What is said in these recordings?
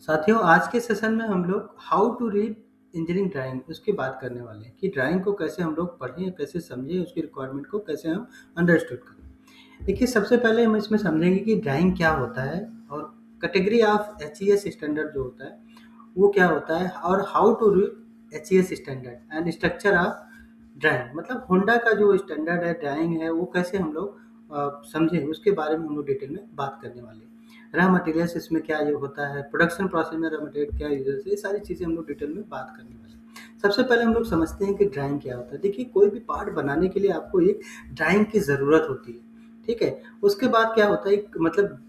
साथियों, आज के सेशन में हम लोग how to read engineering drawing उसकी बात करने वाले हैं कि ड्राइंग को कैसे हम लोग पढ़ें, कैसे समझें, उसकी रिक्वायरमेंट को कैसे हम अंडरस्टूड करें। देखिए, सबसे पहले हम इसमें समझेंगे कि ड्राइंग क्या होता है और कैटेगरी ऑफ एचईएस स्टैंडर्ड जो होता है वो क्या होता है, और how to read HES standard and structure of drawing. मतलब होंडा का जो स्टैंडर्ड है, ड्राइंग है, वो कैसे हम लोग समझें, उसके बारे में हम लोग डिटेल में बात करने वाले हैं। रॉ मटेरियल्स इसमें क्या ये होता है, प्रोडक्शन प्रोसेस में रॉ मटेरियल क्या यूजेस है, ये सारी चीज़ें हम लोग डिटेल में बात करने वाले हैं। सबसे पहले हम लोग समझते हैं कि ड्राइंग क्या होता है। देखिए, कोई भी पार्ट बनाने के लिए आपको एक ड्राइंग की ज़रूरत होती है, ठीक है। उसके बाद क्या होता है, एक मतलब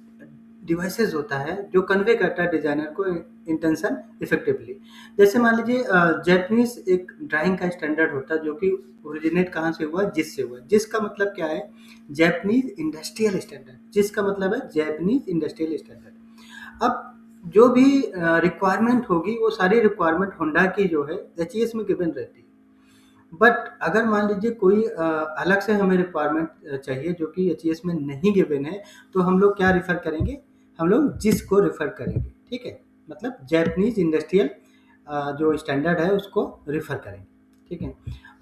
डिवाइसेस होता है जो कन्वे करता है डिजाइनर को इंटेंशन इफेक्टिवली। जैसे मान लीजिए जैपनीज एक ड्राइंग का स्टैंडर्ड होता है जो कि ओरिजिनेट कहाँ से हुआ, जिस से हुआ। जिसका मतलब क्या है, जैपनीज इंडस्ट्रियल स्टैंडर्ड। जिसका मतलब है जैपनीज इंडस्ट्रियल स्टैंडर्ड। अब जो भी रिक्वायरमेंट होगी वो सारी रिक्वायरमेंट होंडा की जो है एचईएस में गिवन रहती है। बट अगर मान लीजिए कोई अलग से हमें रिक्वायरमेंट चाहिए जो कि एचईएस में नहीं गिवन है, तो हम लोग क्या रेफर करेंगे, हम लोग जिस को रेफर करेंगे, ठीक है। मतलब जैपनीज इंडस्ट्रियल जो स्टैंडर्ड है उसको रेफर करेंगे, ठीक है।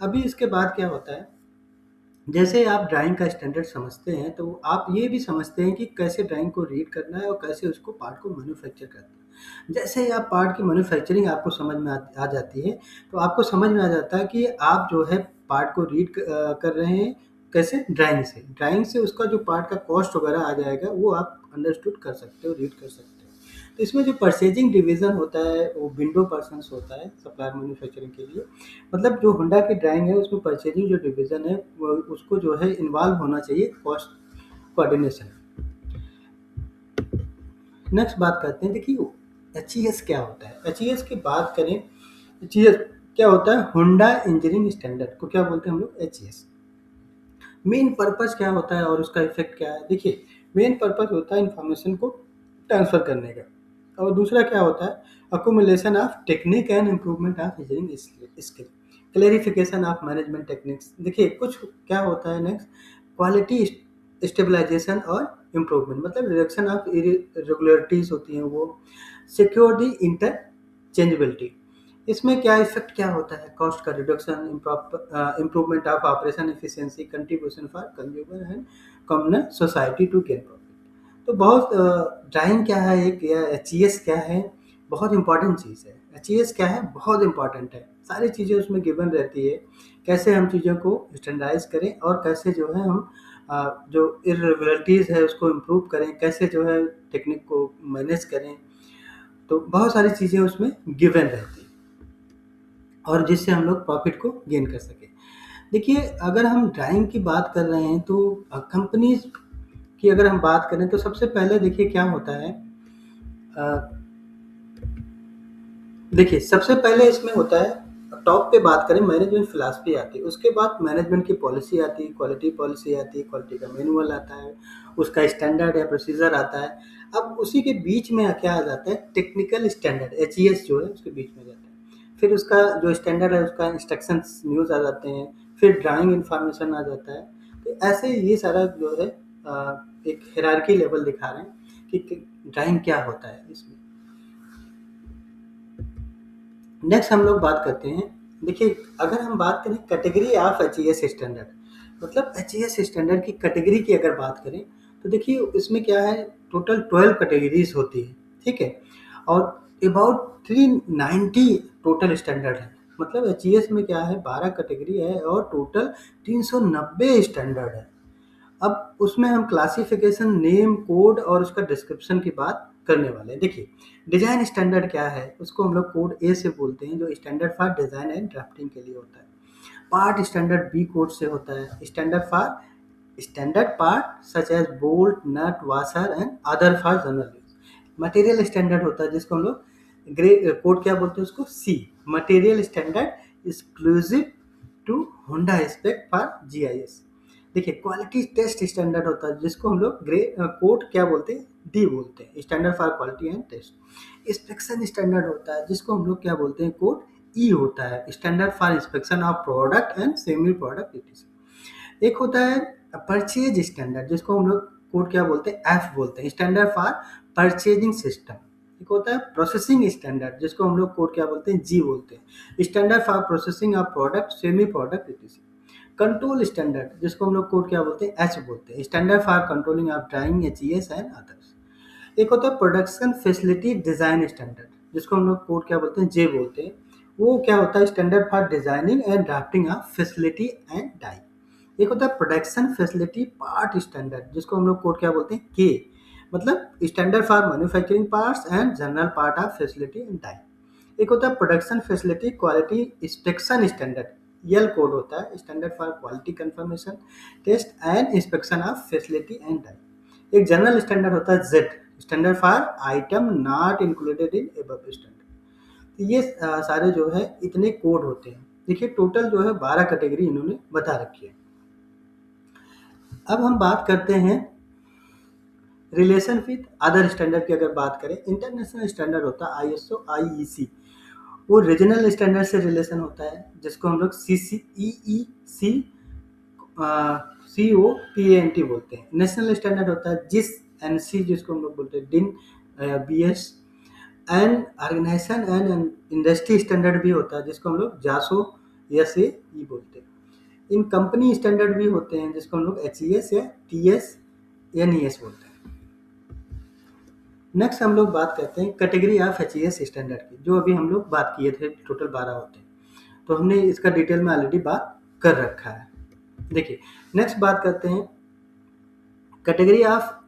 अभी इसके बाद क्या होता है, जैसे आप ड्राइंग का स्टैंडर्ड समझते हैं तो आप ये भी समझते हैं कि कैसे ड्राइंग को रीड करना है और कैसे उसको पार्ट को मैन्युफैक्चर करना है। जैसे ही आप पार्ट की मैन्युफैक्चरिंग आपको समझ में आ जाती है, तो आपको समझ में आ जाता है कि आप जो है पार्ट को रीड कर रहे हैं कैसे, ड्राइंग से उसका जो पार्ट का कॉस्ट वगैरह आ जाएगा वो आप अंडरस्टूड कर सकते हो, रीड कर सकते हो। तो इसमें जो परचेजिंग डिवीजन होता है वो विंडो पर्सन्स होता है सप्लायर मैन्युफैक्चरिंग के लिए। मतलब जो होंडा की ड्राइंग है उसमें परचेजिंग जो डिवीजन है वो उसको जो है इन्वॉल्व होना चाहिए कॉस्ट कोऑर्डिनेशन। नेक्स्ट बात करते हैं, देखिए एचईएस क्या होता है। एचईएस की बात करें, एचईएस क्या होता है, होंडा इंजीनियरिंग स्टैंडर्ड को क्या बोलते हैं हम लोग, एचईएस। मेन पर्पस क्या होता है और उसका इफेक्ट क्या है। देखिए, मेन पर्पस होता है इंफॉर्मेशन को ट्रांसफर करने का, और दूसरा क्या होता है, accumulation of technique and improvement of engineering skill, clarification of management techniques. देखिए कुछ क्या होता है, नेक्स्ट क्वालिटी स्टेबलाइजेशन और इम्प्रूवमेंट, मतलब रिडक्शन ऑफ इरेगुलरिटीज होती हैं वो, सिक्योर दी इंटरचेंजेबिलिटी। इसमें क्या इफेक्ट क्या होता है, कॉस्ट का reduction, improvement of operation efficiency, contribution for consumer and common society to gain profit. तो बहुत ड्राइंग क्या है, एक एचईएस क्या है, बहुत इंपॉर्टेंट चीज़ है। एचईएस क्या है, बहुत इंपॉर्टेंट है। सारी चीज़ें उसमें गिवन रहती है, कैसे हम चीज़ों को स्टैंडर्डाइज करें और कैसे जो है हम जो इरेगुलरिटीज़ है उसको इम्प्रूव करें, कैसे जो है टेक्निक को मैनेज करें। तो बहुत सारी चीज़ें उसमें गिवन रहती है और जिससे हम लोग प्रॉफिट को गेन कर सकें। देखिए, अगर हम ड्राइंग की बात कर रहे हैं तो कंपनीज की अगर हम बात करें तो सबसे पहले देखिए क्या होता है, अ, देखिए सबसे पहले इसमें होता है, टॉप पे बात करें मैनेजमेंट फिलॉसफी आती है, उसके बाद मैनेजमेंट की पॉलिसी आती है, क्वालिटी पॉलिसी आती है, क्वालिटी का मैनुअल आता है, उसका स्टैंडर्ड या प्रोसीजर आता है। अब उसी के बीच में क्या आ जाता है, टेक्निकल स्टैंडर्ड, एचईएस जो है उसके बीच में जाता है। फिर उसका जो स्टैंडर्ड है उसका इंस्ट्रक्शंस न्यूज़ आ जाते हैं, फिर ड्राइंग इन्फॉर्मेशन आ जाता है। तो ऐसे ये सारा जो है एक हायरार्की लेवल दिखा रहे हैं कि ड्राइंग क्या होता है इसमें। नेक्स्ट हम लोग बात करते हैं, देखिए अगर हम बात करें कैटेगरी ऑफ एचईएस स्टैंडर्ड, मतलब एचईएस स्टैंडर्ड की कैटेगरी की अगर बात करें तो देखिए इसमें क्या है, टोटल 12 कैटेगरीज होती है, ठीक है। और अबाउट 390 टोटल स्टैंडर्ड है। मतलब एचईएस में क्या है, 12 कैटेगरी है और टोटल 390 स्टैंडर्ड है। अब उसमें हम क्लासिफिकेशन, नेम, कोड और उसका डिस्क्रिप्शन की बात करने वाले हैं। देखिए, डिजाइन स्टैंडर्ड क्या है, उसको हम लोग कोड ए से बोलते हैं, जो standard for design and drafting के लिए होता है। पार्ट स्टैंडर्ड बी कोड से होता है, standard part such as bolt, nut, washer and other for general use. Material standard होता है जिसको हम लोग ग्रे कोड क्या बोलते हैं, उसको सी, material standard exclusive to Honda spec for GIS. देखिए, क्वालिटी टेस्ट स्टैंडर्ड होता है जिसको हम लोग ग्रे कोड क्या बोलते हैं, डी बोलते हैं, standard for quality and test. Inspection standard होता है जिसको हम लोग क्या बोलते हैं, कोड ई होता है, standard for inspection of product and semi product इटिस। एक होता है परचेज स्टैंडर्ड जिसको हम लोग कोड क्या बोलते हैं, एफ बोलते हैं, स्टैंडर्ड फॉर परचेजिंग सिस्टम। एक होता है प्रोसेसिंग स्टैंडर्ड, जिसको हम लोग कोड क्या बोलते हैं, जी बोलते हैं। Standard for processing of product, semi product etc। Control standard, जिसको हम लोग कोड क्या बोलते हैं, एच बोलते हैं। Standard for controlling of drawing, HES and others. एक होता है प्रोडक्शन फैसिलिटी डिजाइन स्टैंडर्ड, जिसको हम लोग कोड क्या बोलते हैं, जे बोलते हैं। वो क्या होता है, standard for designing and drafting of facility and die. एक होता है प्रोडक्शन फैसिलिटी पार्ट स्टैंडर्ड, जिसको हम लोग कोड क्या बोलते हैं, के, मतलब standard for manufacturing parts and general part of facility and die. एक होता है production facility quality inspection standard, यल कोड होता है, standard for quality confirmation test and inspection of facility and die. एक जनरल स्टैंडर्ड होता है Z, standard for item not included in above standard. ये सारे जो है इतने कोड होते हैं। देखिए टोटल जो है 12 कैटेगरी इन्होंने बता रखी है। अब हम बात करते हैं रिलेशन विद अदर स्टैंडर्ड की। अगर बात करें, इंटरनेशनल स्टैंडर्ड होता है आईएसओ, आईईसी, वो रीजनल स्टैंडर्ड से रिलेशन होता है, जिसको हम लोग सीसीईईसी COPANT बोलते हैं। नेशनल स्टैंडर्ड होता है जिस एनसी, जिसको हम लोग बोलते हैं DIN BS. And organisation and industry standard भी होता है, जिसको हम लोग जासो एसए बोलते हैं। इन कंपनी स्टैंडर्ड भी होते हैं, जिसको हम लोग एचईएस या टीएस एनईएस बोलते हैं। नेक्स्ट हम लोग बात करते हैं कैटेगरी ऑफ एचईएस स्टैंडर्ड की, जो अभी हम लोग बात किए थे, टोटल 12 होते हैं, तो हमने इसका डिटेल में ऑलरेडी बात कर रखा है। देखिए नेक्स्ट बात करते हैं category of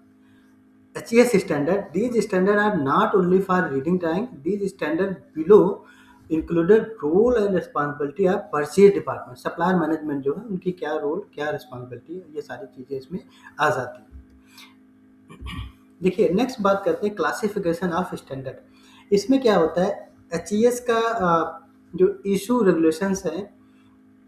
HES standard. These standard are not only for reading drawing, these standard below included role and responsibility of purchase department. Supplier management जो है उनकी क्या रोल, क्या रिस्पॉन्सिबिलिटी है, ये सारी चीज़ें इसमें आ जाती हैं। देखिए नेक्स्ट बात करते हैं क्लासिफिकेशन ऑफ स्टैंडर्ड। इसमें क्या होता है, एचईएस का जो इशू रेगुलेशंस हैं,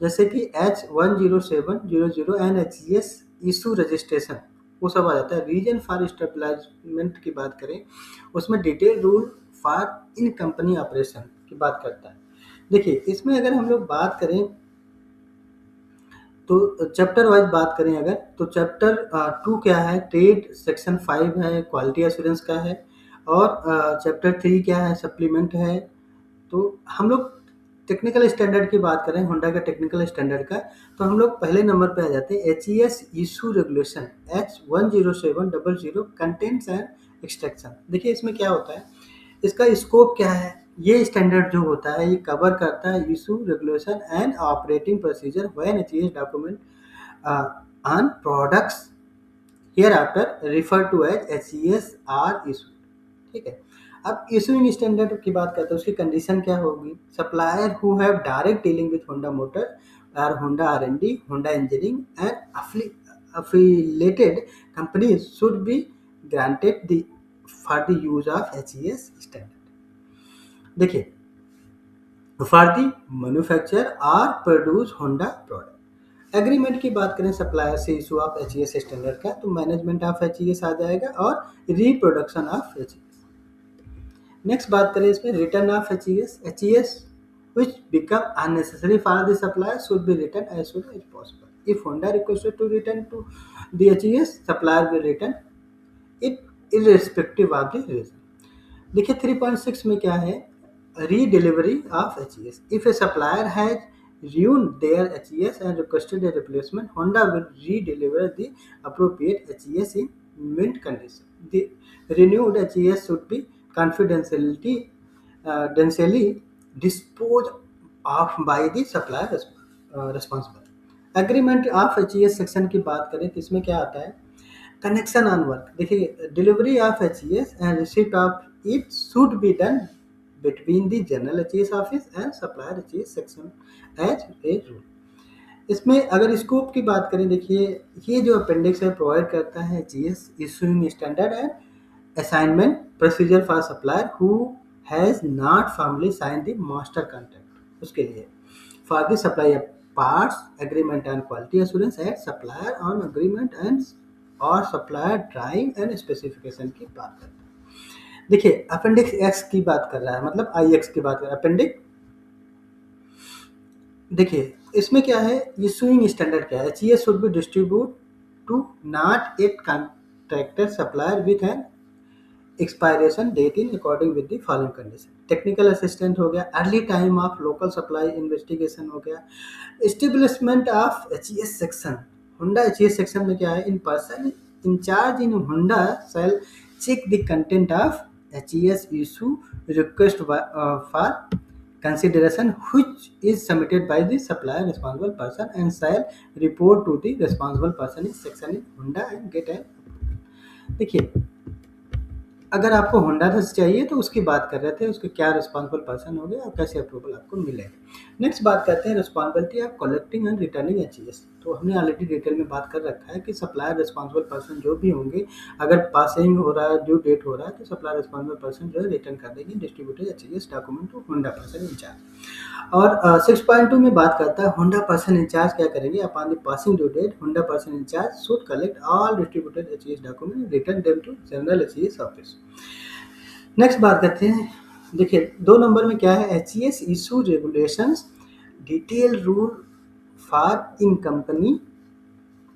जैसे कि H10700 and HES issue registration, वो सब आ जाता है। रीजन फॉर स्टेबलाइजमेंट की बात करें, उसमें detail rule for in company operation की बात करता है। देखिए इसमें अगर हम लोग बात करें तो चैप्टर वाइज बात करें अगर, तो चैप्टर 2 क्या है, ट्रेड, सेक्शन 5 है, क्वालिटी एश्योरेंस का है, और चैप्टर 3 क्या है, सप्लीमेंट है। तो हम लोग टेक्निकल स्टैंडर्ड की बात करें, होंडा का टेक्निकल स्टैंडर्ड का, तो हम लोग पहले नंबर पे आ जाते हैं HES issue regulation H10700 contents and extraction. देखिए इसमें क्या होता है, इसका स्कोप क्या है, ये स्टैंडर्ड जो होता है ये कवर करता है issue regulation and operating procedure when HES document on products hereafter refer to as HES are issue. ठीक है, अब इशूइंग स्टैंडर्ड की बात करते हैं, उसकी कंडीशन क्या होगी, supplier who have direct dealing with Honda motor और Honda R&D, Honda engineering and affiliated companies should be granted the for the use of HES standard। देखिए फॉर दी मैन्युफैक्चर और प्रोड्यूस होंडा प्रोडक्ट। एग्रीमेंट की बात करें supplier से issue of HES standard का, तो management of HES आ जाएगा और रिप्रोडक्शन ऑफ एचईएस। नेक्स्ट बात करें इसमें return of HES which become unnecessary for the supplier should be returned as soon as possible. If Honda requested to return to the HES, supplier will return it irrespective of the reason। देखिए 3.6 में क्या है, redelivery of HES। If a supplier has ruined their HES and requested a replacement, Honda will redeliver the appropriate HES in mint condition। The renewed HES should be confidentially disposed of by the supplier responsible। Agreement of HES section की बात करें तो इसमें क्या आता है, connection on work. देखिए delivery of HES and receipt of it should be done between the general HES office and supplier HES section as a rule. इसमें अगर स्कोप की बात करें, देखिए ये जो अपेंडिक्स है प्रोवाइड करता है HES issuing standard and assignment procedure for supplier who has not formally sign the master contract, उसके लिए for the supply of parts, agreement on quality assurance and supplier on agreement and और supplier drawing and specification की बात करते हैं। देखिए appendix x की बात कर रहा है, मतलब IX की बात कर रहा है अपेंडिक्स। देखिए इसमें क्या है, इशूइंग स्टैंडर्ड क्या है, HES should be distribute to not at contractor supplier with an expiration date in according with the following condition. Technical assistant हो गया, early time of local supply investigation हो गया, establishment of HES section, Honda HES section में क्या है, in person in charge in Honda shall check the content of HES issue request for consideration which is submitted by the supplier responsible person and shall report to the responsible person in section in Honda and get an देखिए, अगर आपको Honda से चाहिए तो उसकी बात कर रहे थे, उसके क्या रिस्पॉन्सिबल पर्सन हो गए और कैसे अप्रूवल आपको मिलेगा। नेक्स्ट बात करते हैं responsibility of collecting and returning HES. तो हमने ऑलरेडी डिटेल में बात कर रखा है कि सप्लायर रिस्पॉन्सिबल पर्सन जो भी होंगे, अगर पासिंग हो रहा है, ड्यू डेट हो रहा है, तो सप्लायर रिस्पॉन्सिबल पर्सन जो है रिटर्न कर देंगे distributed HES document to Honda person in charge. और 6.2 में बात करता है होंडा पर्सन इंचार्ज क्या करेंगे, upon the passing due date Honda person in charge should collect all distributed HES document return them to general HES office. Next बात करते हैं, देखिए 2 नंबर में क्या है, HES issue regulations detail rule for in company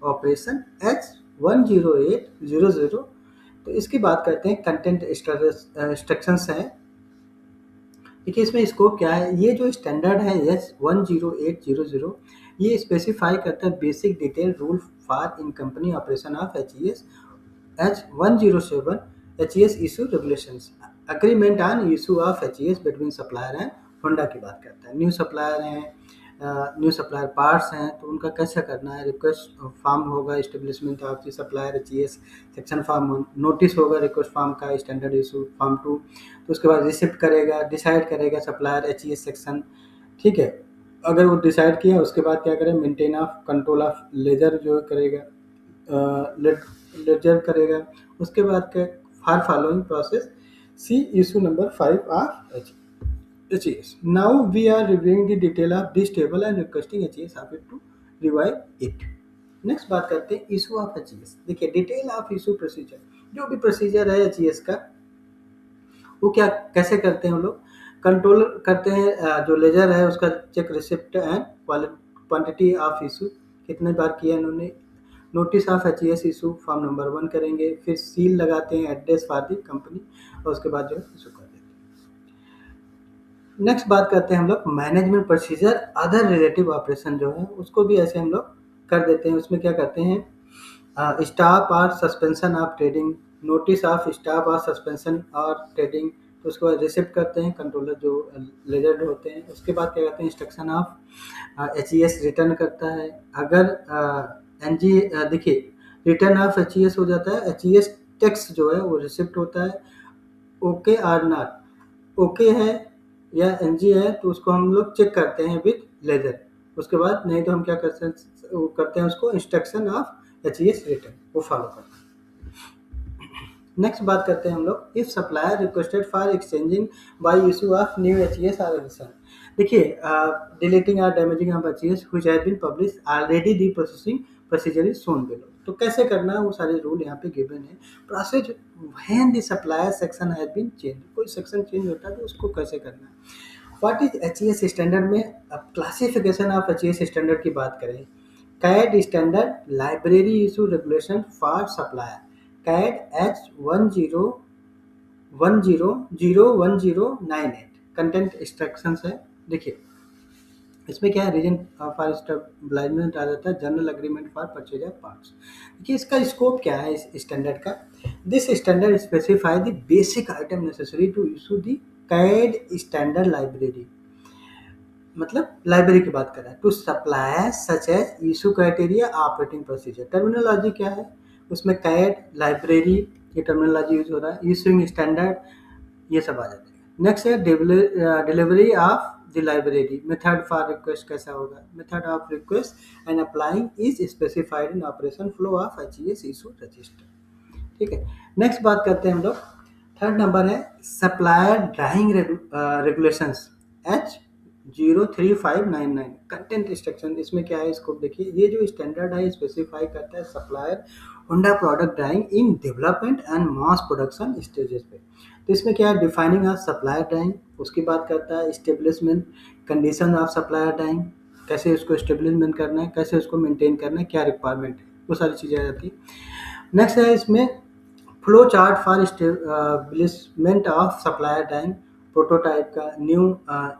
operation H10800। तो इसकी बात करते हैं, कंटेंट इंस्ट्रक्शंस हैं। देखिए इसमें स्कोप क्या है, ये जो स्टैंडर्ड है H10800 ये स्पेसिफाई करता है basic detail rule for in company operation of HES. H107 HES issue regulations agreement on issue of HES between supplier and Honda की बात करता है। न्यू सप्लायर हैं, न्यू सप्लायर पार्ट्स हैं, तो उनका कैसे करना है, रिक्वेस्ट फॉर्म होगा establishment of the supplier HES section form, notice होगा रिक्वेस्ट फॉर्म का स्टैंडर्ड इशू फॉर्म 2, तो उसके बाद रिसिप्ट करेगा, डिसाइड करेगा सप्लायर एचईएस सेक्शन, ठीक है। अगर वो डिसाइड किया उसके बाद क्या करें, maintain of control of ledger जो करेगा, लेजर करेगा। उसके बाद क्या, for following process see issue number 5 of HES. Now we are reviewing the detail of this table and requesting HES office to revise it. Next बात करते हैं issue of HES। देखिए डिटेल ऑफ इशू प्रोसीजर, जो भी procedure है HES का वो क्या कैसे करते हैं हम लोग, कंट्रोल करते हैं जो लेजर है उसका check receipt and quantity of issue कितने बार किया इन्होंने, notice of HES issue form number 1 करेंगे, फिर सील लगाते हैं एड्रेस फॉर दी कंपनी और उसके बाद जो है इशू कर देते हैं। नेक्स्ट बात करते हैं हम लोग management procedure other relative operation जो है उसको भी ऐसे हम लोग कर देते हैं। उसमें क्या करते हैं, स्टॉप और suspension of trading, notice of stop और सस्पेंशन और ट्रेडिंग, तो उसके बाद रिसिप्ट करते हैं कंट्रोलर जो लेजर होते हैं। उसके बाद क्या करते हैं, इंस्ट्रक्शन ऑफ HES रिटर्न करता है। अगर NG देखिए रिटर्न ऑफ HES हो जाता है, HES टेक्स्ट जो है वो रिसिप्ट होता है, ओके और नॉट, ओके है या NG है तो उसको हम लोग चेक करते हैं विद लेजर। उसके बाद नहीं तो हम क्या करते हैं उसको इंस्ट्रक्शन ऑफ HES रिटर्न वो फॉलो करते हैं। नेक्स्ट बात करते हैं हम लोग, if supplier requested for exchanging by issue of new HES और एडिशन। देखिए डिलीटिंग और damaging of HES which have been publish already the processing procedure is shown below. तो कैसे करना है वो सारे रूल यहाँ पे गिवन है। Process when the supplier section has been change, कोई सेक्शन चेंज होता है तो उसको कैसे करना है। व्हाट इज HES स्टैंडर्ड में, अब क्लासिफिकेशन ऑफ HES स्टैंडर्ड की बात करें, CAD standard library issue regulation for supplier CAD H101001098 content instructions है। देखिए इसमें क्या है, रीजन फॉर स्टेबलाइजमेंट आ जाता है, general agreement for purchase of parts. देखिए इसका स्कोप क्या है इस स्टैंडर्ड का, this standard specify the basic item necessary to issue the CAD standard library, मतलब लाइब्रेरी की बात कर रहा है, to suppliers such as issue criteria operating procedure. Terminology क्या है उसमें, CAD लाइब्रेरी ये टर्मिनोलॉजी यूज हो रहा है, इशूइंग स्टैंडर्ड ये सब आ जाता है। नेक्स्ट है delivery of the library, method for request कैसा होगा, method of request and applying is specified in operation flow of HES issue register, ठीक है। नेक्स्ट बात करते हैं हम लोग, थर्ड नंबर है supplier drawing regulations H03599 content instruction. इसमें क्या है इसको देखिए, ये जो स्टैंडर्ड है स्पेसिफाई करता है supplier Honda product drawing in development and mass production stages पे। तो इसमें क्या है, डिफाइनिंग ऑफ सप्लायर ड्राइंग, उसकी बात करता है establishment condition of supplier drawing, कैसे उसको इस्टेब्लिशमेंट करना है, कैसे उसको मेंटेन करना है, क्या रिक्वायरमेंट है, वो सारी चीज़ें आ जाती है। नेक्स्ट है इसमें flow chart for establishment of supplier drawing, prototype का न्यू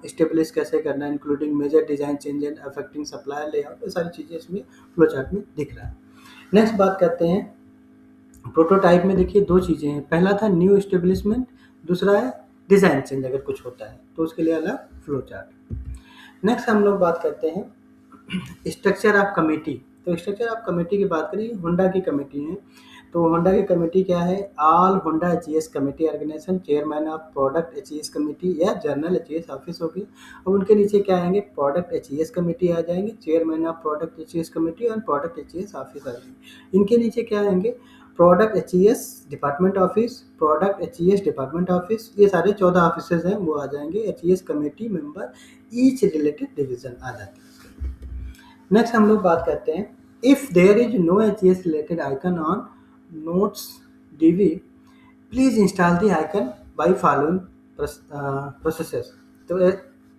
स्टेब्लिश कैसे करना है, including major design changes affecting supplier layout, ये सारी चीज़ें इसमें फ्लो चार्ट में दिख रहा है। नेक्स्ट बात करते हैं प्रोटोटाइप में। देखिए दो चीज़ें हैं, पहला था न्यू स्टेब्लिशमेंट, दूसरा है डिज़ाइन चेंज अगर कुछ होता है तो उसके लिए अलग फ्लो चार्ट। नेक्स्ट हम लोग बात करते हैं स्ट्रक्चर ऑफ कमेटी। तो स्ट्रक्चर ऑफ कमेटी की बात करें, होंडा की कमेटी है। तो होंडा की कमेटी क्या है, all Honda HES committee organization, chairman of product HES committee या जनरल एचईएस ऑफिस होगी। अब उनके नीचे क्या आएंगे, प्रोडक्ट एचईएस कमेटी आ जाएंगे, chairman of product HES committee और प्रोडक्ट एचईएस ऑफिस आ जाएंगे। इनके नीचे क्या आएंगे, product HES department office, product HES department office, ये सारे 14 ऑफिसर्स हैं वो आ जाएंगे। HES committee member each related division आ जाते हैं। नेक्स्ट हम लोग बात करते हैं, if there is no HES related icon on notes DV, please install the icon by following processes. तो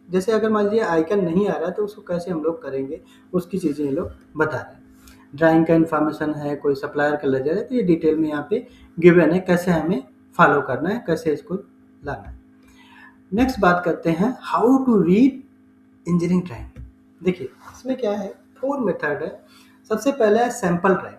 जैसे अगर मान लीजिए आइकन नहीं आ रहा तो उसको कैसे हम लोग करेंगे, उसकी चीज़ें ये लोग बता रहे हैं। ड्राइंग का इन्फॉर्मेशन है, कोई सप्लायर का लेजर है, तो ये डिटेल में यहाँ पे गिवन है कैसे हमें फॉलो करना है, कैसे इसको लाना है। नेक्स्ट बात करते हैं how to read engineering drawing. देखिए इसमें क्या है, 4 मेथड है। सबसे पहला है सैंपल ड्राइंग,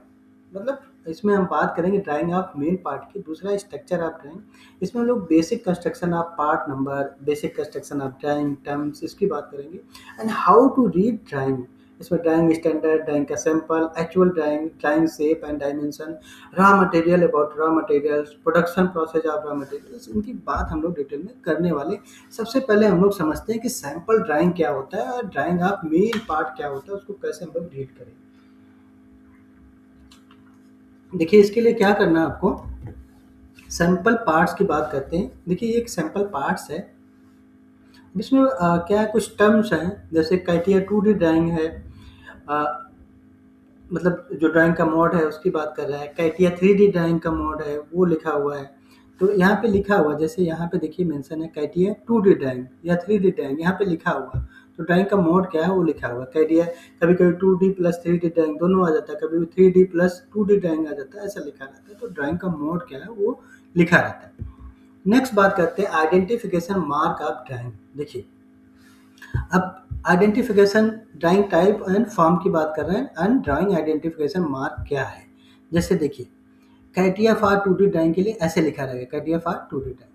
मतलब इसमें हम बात करेंगे ड्राइंग ऑफ मेन पार्ट की। दूसरा स्ट्रक्चर ऑफ ड्राइंग, इसमें हम लोग basic construction of part number, basic construction of drawing terms, इसकी बात करेंगे। And how to read drawing, इसमें ड्राइंग स्टैंडर्ड, ड्राइंग का sample, actual drawing, drawing shape and dimension, raw material, about raw materials, production process of raw materials, इनकी बात हम लोग detail में करने वाले। सबसे पहले हम लोग समझते हैं कि सैंपल ड्राइंग क्या होता है और ड्राइंग ऑफ मेन पार्ट क्या होता है, उसको कैसे हम लोग रीड करें। देखिए इसके लिए क्या करना है आपको, सैंपल पार्ट्स की बात करते हैं। देखिए ये एक सैंपल पार्ट्स है, इसमें क्या है, कुछ टर्म्स हैं, जैसे कैटिया 2D ड्राइंग है, अ, मतलब जो ड्राइंग का मोड है उसकी बात कर रहा है। कैटिया 3D ड्राइंग का मोड है वो लिखा हुआ है। तो यहाँ पे लिखा हुआ, जैसे यहाँ पे देखिए मेंशन है कैटिया 2D ड्राइंग या 3D ड्राइंग, यहाँ पे लिखा हुआ। तो ड्राइंग का मोड क्या है वो लिखा हुआ। कैटिया कभी कभी 2D प्लस 3D ड्राइंग दोनों आ जाता है, कभी 3D प्लस 2D ड्राइंग आ जाता है, ऐसा लिखा रहता है। तो ड्राइंग का मोड क्या है वो लिखा रहता है। नेक्स्ट बात करते हैं आइडेंटिफिकेशन मार्क ऑफ ड्राइंग। देखिए अब identification drawing type and form की बात कर रहे हैं, एंड ड्राइंग आइडेंटिफिकेशन मार्क क्या है। जैसे देखिए कैटिया फॉर 2D ड्राइंग के लिए ऐसे लिखा रहेगा, CATIA for 2D drawing,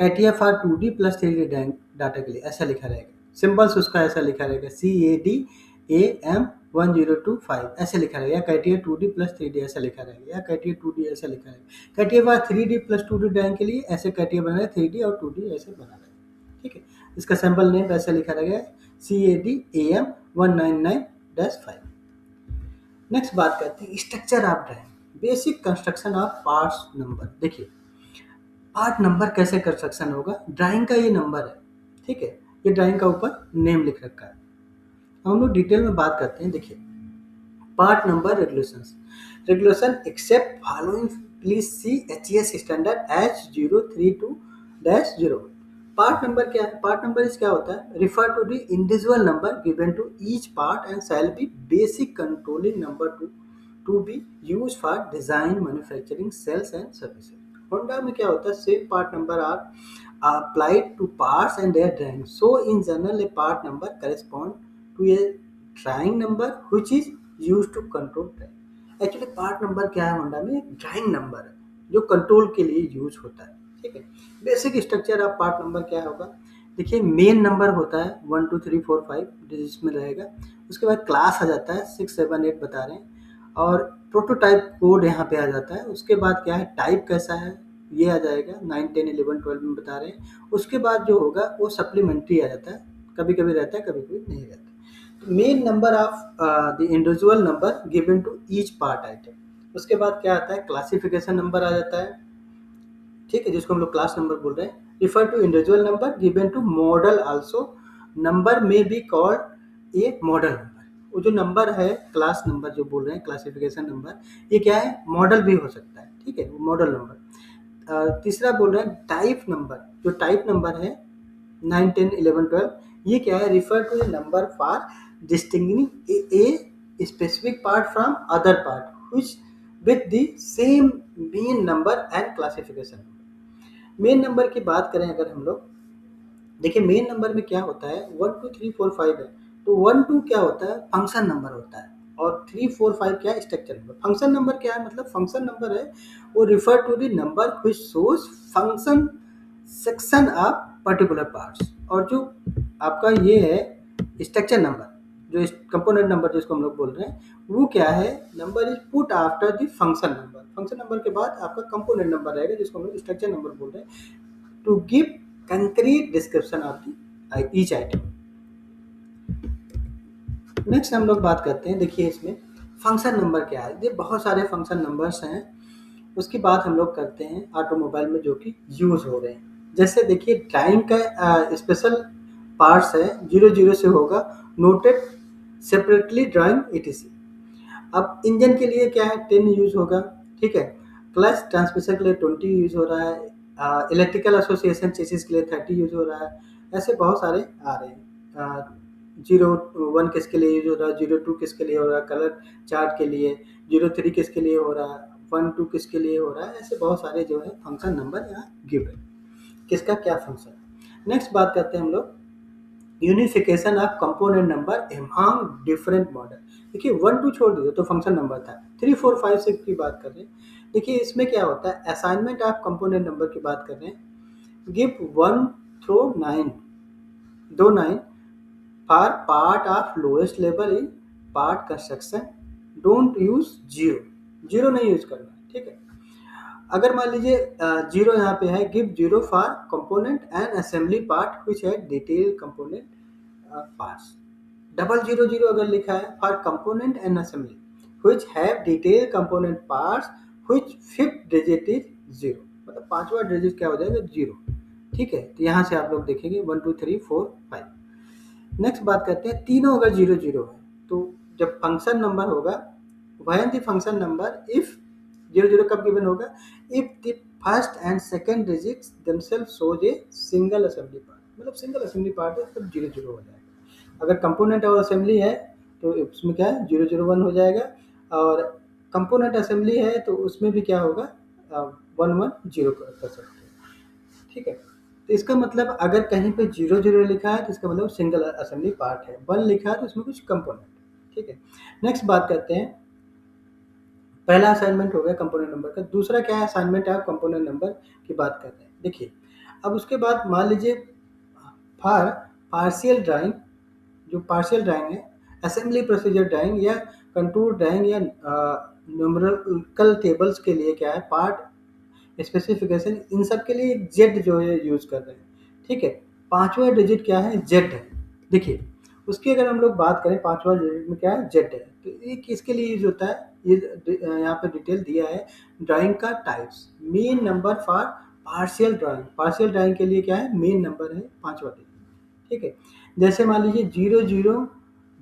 CATIA for 2D plus 3D drawing data के लिए ऐसा लिखा रहेगा। सिंबल्स उसका ऐसा लिखा रहेगा, CADAM1025 ऐसे लिखा रहेगा, या कैटिया 2D प्लस 3D ऐसा लिखा रहेगा, या कैटिया 2D ऐसा लिखा रहेगा। CATIA for 3D plus 2D drawing के लिए ऐसे कैटिया बना है, 3D और 2D ऐसे बना रहेगा। ठीक है, इसका सैंपल नेम ऐसा लिखा रहेगा, CADAM199-5। नेक्स्ट बात करते हैं structure of drawing, basic construction of parts number. देखिए पार्ट नंबर कैसे कंस्ट्रक्शन होगा, ड्राइंग का ये नंबर है, ठीक है, ये ड्राइंग का ऊपर नेम लिख रखा है। हम लोग डिटेल में बात करते हैं। देखिए part number regulations, regulation except following please see HES standard H032-0। Part number क्या है, पार्ट नंबर इस क्या होता है, refer to the individual number given to each part and shall be basic controlling number to be use for design manufacturing sales and services. Honda में क्या होता है, same part number are applied to parts and their drawing. So in general, a part number correspond to a drawing number which is used to control drawing. Actually part number क्या है Honda में, एक drawing number है जो control के लिए use होता है। ठीक है, basic structure of part number क्या होगा, देखिए मेन नंबर होता है 1 2 3 4 5 डिजिट्स में रहेगा। उसके बाद क्लास आ जाता है 6 7 8 बता रहे हैं, और प्रोटोटाइप कोड यहाँ पे आ जाता है। उसके बाद क्या है, टाइप कैसा है ये आ जाएगा, 9 10 11 12 में बता रहे हैं। उसके बाद जो होगा वो सप्लीमेंट्री आ जाता है, कभी कभी रहता है कभी कभी नहीं रहता। Main number of the individual number given to each part item. उसके बाद क्या आता है, क्लासिफिकेशन नंबर आ जाता है, ठीक है, जिसको हम लोग क्लास नंबर बोल रहे हैं। Refer to individual number given to model also, number में be called a model number. वो जो नंबर है क्लास नंबर जो बोल रहे हैं क्लासिफिकेशन नंबर, ये क्या है, मॉडल भी हो सकता है। ठीक है, वो मॉडल नंबर। तीसरा बोल रहे हैं टाइप नंबर, जो टाइप नंबर है 9 10 11 12, ये क्या है, refer to the number for distinguishing a specific part from other part which with the same main number and classification. Main number की बात करें अगर हम लोग, देखिए मेन नंबर में क्या होता है, 1 2 3 4 5 है, तो 1 2 क्या होता है, फंक्शन नंबर होता है, और 3 4 5 क्या है, स्ट्रक्चर नंबर। फंक्शन नंबर क्या है, मतलब फंक्शन नंबर है वो refer to the number which shows function section of particular parts. और जो आपका ये है स्ट्रक्चर नंबर, जो कंपोनेंट नंबर जिसको हम लोग बोल रहे हैं, वो क्या है, number is put after the function number. Function number के बाद आपका कंपोनेंट नंबर रहेगा जिसको हम लोग स्ट्रक्चर नंबर बोल रहे हैं, to give concrete description of the each item. Next हम लोग बात करते हैं, देखिए इसमें फंक्शन नंबर क्या है। ये बहुत सारे फंक्शन नंबर्स हैं, उसकी बात हम लोग करते हैं ऑटोमोबाइल में जो कि यूज हो रहे हैं। जैसे देखिए ड्राइंग का स्पेशल पार्ट्स है, 0 0 से होगा, नोटेड सेपरेटली ड्राइंग etc। अब इंजन के लिए क्या है, 10 यूज होगा, ठीक है। क्लच ट्रांसमिशन के लिए 20 यूज हो रहा है, इलेक्ट्रिकल एसोसिएशन चेसिस के लिए 30 यूज हो रहा है। ऐसे बहुत सारे आ रहे हैं। 0 1 किसके लिए यूज हो रहा है, 0 2 किसके लिए हो रहा है, कलर चार्ट के लिए, 0 3 किसके लिए हो रहा है, 1 2 किसके लिए हो रहा है। ऐसे बहुत सारे जो है फंक्शन नंबर यहाँ गिव है, किसका क्या फंक्शन है। नेक्स्ट बात करते हैं हम लोग unification of component number among different model. देखिए 1 2 छोड़ दीजिए तो फंक्शन नंबर था, 3 4 5 6 की बात कर रहे हैं। देखिए इसमें क्या होता है, असाइनमेंट ऑफ कंपोनेंट नंबर की बात कर रहे हैं। Give 1 through 9, 2 9 for part of lowest level in part construction, don't use 0 नहीं यूज करना, ठीक है। अगर मान लीजिए 0 यहाँ पे है, give 0 for component and assembly part which है डिटेल कंपोनेंट पार्ट्स। 0 0 0 अगर लिखा है, for component and assembly which have detail component parts which fifth digit is 0, मतलब पांचवा डिजिट क्या हो जाएगा, 0, ठीक है। तो यहाँ से आप लोग देखेंगे 1 2 3 4 5। नेक्स्ट बात करते हैं, तीनों अगर 0 0 है तो जब फंक्शन नंबर होगा, when the function number if 0 0 कब गिवन होगा, if the first and second digits themselves shows a single assembly part, मतलब सिंगल असेंबली पार्ट है तब 0 0 हो जाएगा। अगर कंपोनेंट और असेंबली है तो उसमें क्या है, 0 0 1 हो जाएगा, और कंपोनेंट असेंबली है तो उसमें भी क्या होगा, 1 1 0 कर सकते हैं, ठीक है। तो इसका मतलब अगर कहीं पे 0 0 लिखा है तो इसका मतलब सिंगल असेंबली पार्ट है, 1 लिखा है तो उसमें कुछ कंपोनेंट, ठीक है। नेक्स्ट बात करते हैं, पहला असाइनमेंट हो गया कंपोनेंट नंबर का। दूसरा क्या है, असाइनमेंट है कंपोनेंट नंबर की बात कर रहे हैं। देखिए अब उसके बाद मान लीजिए फॉर पार्शियल ड्राइंग, जो पार्शियल ड्राइंग है, असेंबली प्रोसीजर ड्राइंग या कंटूर ड्राइंग या न्यूमेरिकल टेबल्स के लिए क्या है, पार्ट स्पेसिफिकेशन, इन सब के लिए जेड जो है यूज कर रहे हैं, ठीक है। पांचवा डिजिट क्या है, जेड है। देखिए उसकी अगर हम लोग बात करें, पांचवा डिजिट में क्या है, जेड है। तो ये किसके लिए यूज होता है, ये यहाँ पे डिटेल दिया है, ड्राइंग का types, main number for partial drawing. Partial drawing के लिए क्या है, मेन नंबर है पांचवा डिजिट, ठीक है। जैसे मान लीजिए 0 0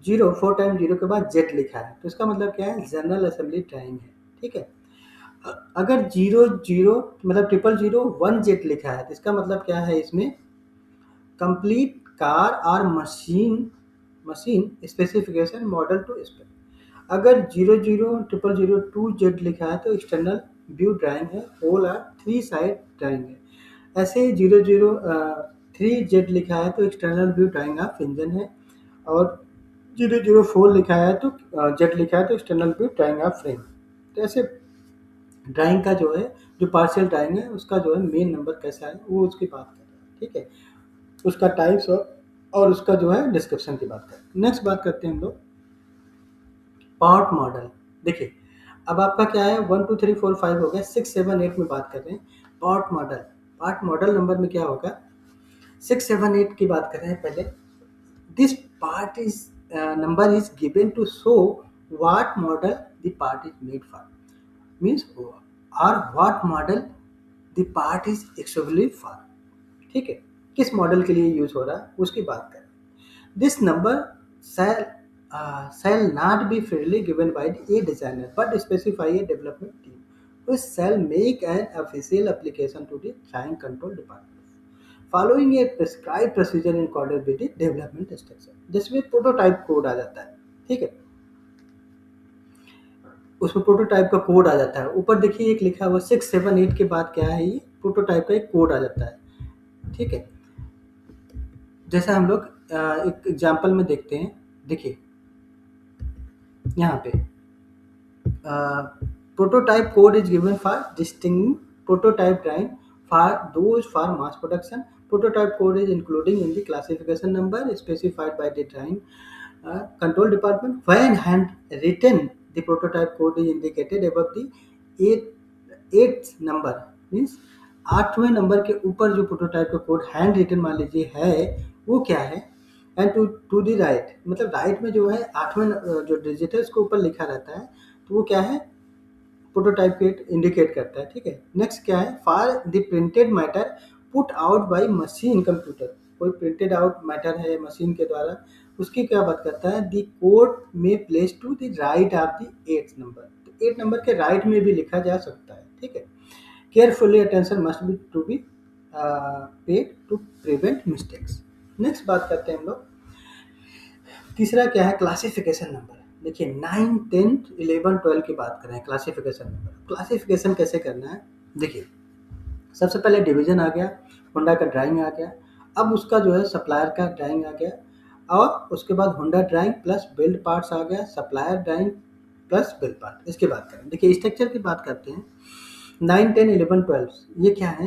0 4 टाइम 0 के बाद जेड लिखा है तो इसका मतलब क्या है, जनरल असेंबली ड्राइंग है, ठीक है। अगर 0 0 मतलब 0 0 0 1 जेड लिखा है तो इसका मतलब क्या है, इसमें कंप्लीट कार और machine specification model to spec. अगर 0 0 0 0 2 जेड लिखा है तो एक्सटर्नल व्यू ड्राइंग है, होल और 3 साइड ड्राइंग है। ऐसे ही 0 0 3 जेड लिखा है तो external view drawing of engine है, और 0 0 4 लिखा है तो जेड लिखा है तो external view drawing of frame. तो ऐसे ड्राइंग का जो है, जो पार्शियल ड्राइंग है उसका जो है मेन नंबर कैसा है वो उसकी बात कर रहे हैं, ठीक है। उसका टाइप्स और उसका जो है डिस्क्रिप्शन की बात करें। नेक्स्ट बात करते हैं हम लोग पार्ट मॉडल। देखिए अब आपका क्या है, 1 2 3 4 5 हो गया, 6 7 8 में बात कर रहे हैं part model. Part model number में क्या होगा, 6 7 8 की बात कर रहे हैं पहले। This part is number is given to show what model the part is made for, means और what model the part is actually for, ठीक है। किस मॉडल के लिए यूज हो रहा है उसकी बात करें। This number shall not be freely given by a designer but specify a development team which shall make an official application to the design control department following a prescribed procedure in accordance with the development structure, जिसमें prototype code आ जाता है, ठीक है। उसमें prototype का code आ जाता है। ऊपर देखिए एक लिखा हुआ 678 के बाद क्या है, ये प्रोटोटाइप का एक कोड आ जाता है, ठीक है। जैसा हम लोग एक एग्जांपल में देखते हैं, देखिए यहाँ पे prototype code is given for distinct prototype drawing for those for mass production. Prototype code is including in the classification number specified by the drawing control department. When handwritten, the prototype code is indicated above the eighth number, means 8वें number के ऊपर जो prototype का code hand written मान लीजिए है, वो क्या है, एंड टू दी राइट, मतलब राइट में जो है 8वें जो डिजिट है उसके ऊपर लिखा रहता है, तो वो क्या है, प्रोटोटाइप के इंडिकेट करता है, ठीक है। नेक्स्ट क्या है, for the printed matter put out by machine computer, कोई प्रिंटेड आउट मैटर है मशीन के द्वारा, उसकी क्या बात करता है, द कोड में place to the right of the 8th number, तो 8 नंबर के राइट में भी लिखा जा सकता है, ठीक है। Carefully attention must be to be paid to prevent mistakes. Next बात करते हैं हम लोग, तीसरा क्या है, क्लासिफिकेशन नंबर। देखिए 9, 10, 11, 12 की बात करें, क्लासिफिकेशन नंबर, क्लासिफिकेशन कैसे करना है, देखिए सबसे पहले डिवीजन आ गया, होंडा का ड्राइंग आ गया, अब उसका जो है सप्लायर का ड्राइंग आ गया, और उसके बाद Honda drawing plus build parts आ गया, supplier drawing plus build part. इसकी बात करें, देखिए स्ट्रक्चर की बात करते हैं, 9, 10, 11, 12 ये क्या है,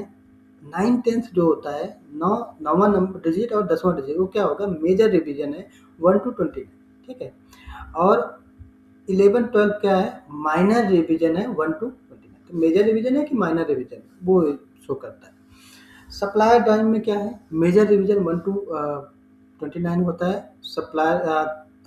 9, 10 जो होता है, नौवां नंबर डिजिट और 10वां डिजिट, वो क्या होगा, मेजर रिवीजन है 1 to 29, ठीक है। और 11, 12 क्या है, माइनर रिवीजन है 1 to 29, तो मेजर रिवीजन है कि माइनर रिवीजन, वो शो करता है। सप्लायर ड्राइंग में क्या है, मेजर रिवीजन 1 to 29 होता है, सप्लायर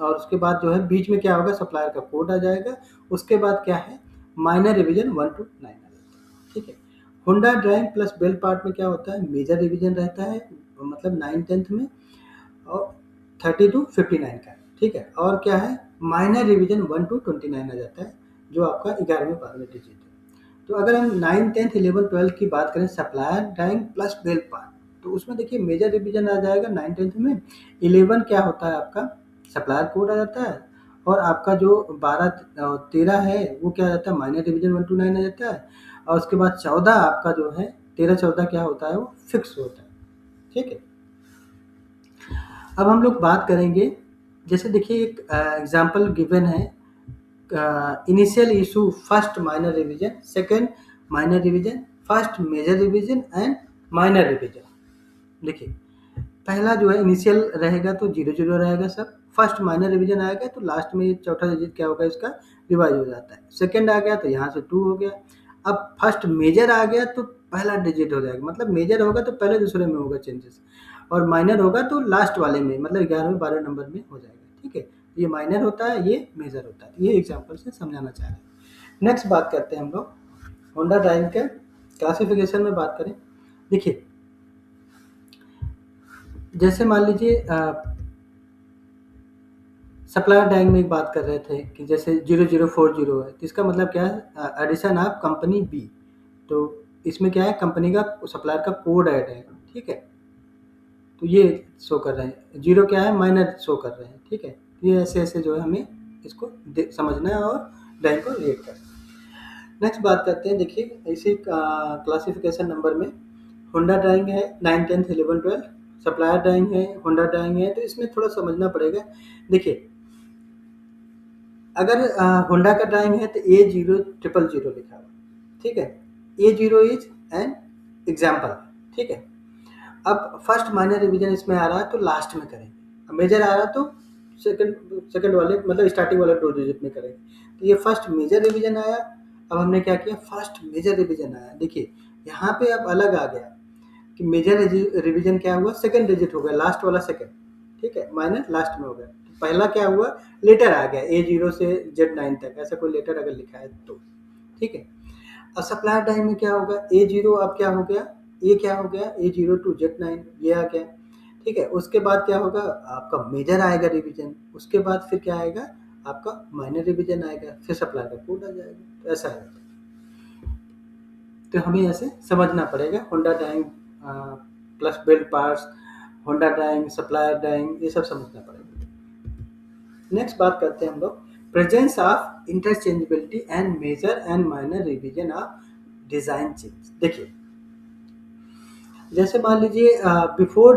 और उसके बाद जो है बीच में क्या होगा, सप्लायर का कोड आ जाएगा, उसके बाद क्या है, माइनर रिवीजन 1 to 9 आ जाता है, ठीक है। Honda drawing plus bell part में क्या होता है, मेजर रिवीजन रहता है, मतलब 9, 10 में, और 30 to 59 का, ठीक है। और क्या है, माइनर रिवीजन 1 to 29 आ जाता है, जो आपका 11वें 12वें डिजिट है। तो अगर हम 9, 10, 11, 12 की बात करें, supplier drawing plus bell part, तो उसमें देखिए मेजर रिवीजन आ जाएगा 9, 10 में, 11 क्या होता है आपका, सप्लायर कोड आ जाता है, और आपका जो 12, 13 है वो क्या आ जाता है, माइनर रिवीजन 1 to 9 आ जाता है, और उसके बाद 14 आपका जो है, 13, 14 क्या होता है, वो फिक्स होता है, ठीक है। अब हम लोग बात करेंगे, जैसे देखिए एक एग्जांपल गिवन है, initial issue first minor revision, second minor revision, first major revision and minor revision. देखिए पहला जो है इनिशियल रहेगा तो 0 0 रहेगा सब, फर्स्ट माइनर रिवीजन आएगा तो लास्ट में चौथा डिजिट क्या होगा, इसका रिवाइज हो जाता है, सेकंड आ गया तो यहाँ से 2 हो गया, अब फर्स्ट मेजर आ गया तो पहला डिजिट हो जाएगा, मतलब मेजर होगा तो पहले दूसरे में होगा चेंजेस, और माइनर होगा तो लास्ट वाले में, मतलब 11वें 12वें नंबर में हो जाएगा, ठीक है। ये माइनर होता है, ये मेजर होता है, ये एग्जांपल से समझाना चाह रहे हैं। नेक्स्ट बात करते हैं हम लोग, होंडा ड्राइंग के क्लासिफिकेशन में बात करें, देखिए जैसे मान लीजिए सप्लायर ड्राइंग में एक बात कर रहे थे कि जैसे 0040 है, तो इसका मतलब क्या है, एडिशन ऑफ कंपनी बी, तो इसमें क्या है, कंपनी का सप्लायर का कोड ऐड है, ठीक है, तो ये शो कर रहे हैं, 0 क्या है, माइनर शो कर रहे हैं, ठीक है। ये ऐसे ऐसे जो है हमें इसको समझना है और ड्राइंग को रीड करना है। नेक्स्ट बात करते हैं, देखिए इसी क्लासिफिकेशन नंबर में होंडा ड्राइंग है 9, 10, 11, 12, सप्लायर ड्राइंग है, होंडा ड्राइंग है, तो इसमें थोड़ा समझना पड़ेगा। देखिए अगर होंडा का ड्राइंग है तो A0000 लिखा हुआ, ठीक है, A0 इज एन एग्जाम्पल, ठीक है। अब फर्स्ट माइनर रिवीजन इसमें आ रहा है तो लास्ट में करेंगे, अब मेजर आ रहा है तो सेकंड वाले, मतलब स्टार्टिंग वाले 2 डिजिट में करेंगे, तो ये फर्स्ट मेजर रिवीजन आया। अब हमने क्या किया, फर्स्ट मेजर रिवीजन आया, देखिए यहाँ पे अब अलग आ गया कि मेजर रिवीजन क्या हुआ, सेकंड डिजिट हो गया, लास्ट वाला सेकंड, ठीक है, माइनर लास्ट में हो गया, तो पहला क्या हुआ, लेटर आ गया A0 से Z9 तक, ऐसा कोई लेटर अगर लिखा है तो, ठीक है। अब सप्लायर टाइम में क्या होगा, A0 अब क्या हो गया, ये क्या हो गया, A0 to Z9 ये आ गया, ठीक है। उसके बाद क्या होगा, आपका मेजर आएगा रिवीजन, उसके बाद फिर क्या आएगा, आपका माइनर रिवीजन आएगा, फिर सप्लायर का कोड आ जाएगा, तो ऐसा आएगा। तो हमें ऐसे समझना पड़ेगा, Honda drawing plus build parts, Honda drawing, supplier drawing, ये सब समझना पड़ेगा। नेक्स्ट बात करते हैं हम लोग presence of interchangeability and major and minor revision of design change. देखिए जैसे मान लीजिए before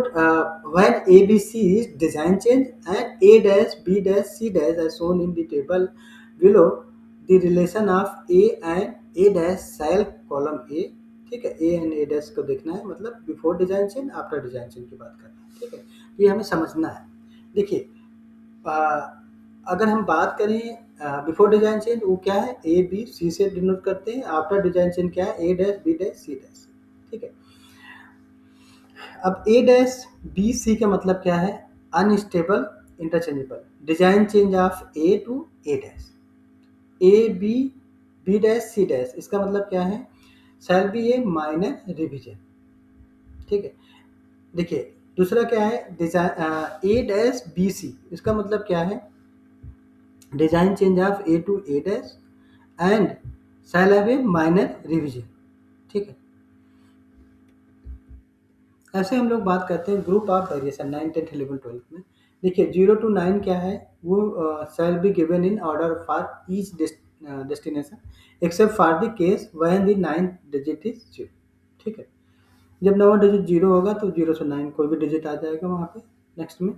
when A B C is design change and A dash B dash C dash are shown in the table below the relation of A and A dash cell column A. ठीक है, ए and A dash को देखना है, मतलब before design change after design change की बात करना है। ठीक है, तो ये हमें समझना है। देखिए अगर हम बात करें बिफोर डिजाइन चेंज वो क्या है, ए बी सी से डिनोट करते हैं। आफ्टर डिजाइन चेंज क्या है, A dash B dash C dash. ठीक है, अब ए डैश बी सी का मतलब क्या है, unstable interchangeable design change of A to A dash. A B B dash C dash इसका मतलब क्या है, shall be a minor revision. ठीक है, देखिए दूसरा क्या है, design A dash B C इसका मतलब क्या है, design change of A to A dash and shall have a minor revision. ठीक है, ऐसे हम लोग बात करते हैं ग्रुप ऑफ वेरिएशन 9, 10, 11, 12 में। देखिए 0 to 9 क्या है, वो shall be given in order for each destination except for the case when the 9th digit is 0। ठीक है, जब 9वां डिजिट 0 होगा तो 0 से 9 कोई भी डिजिट आ जाएगा वहाँ पे नेक्स्ट में।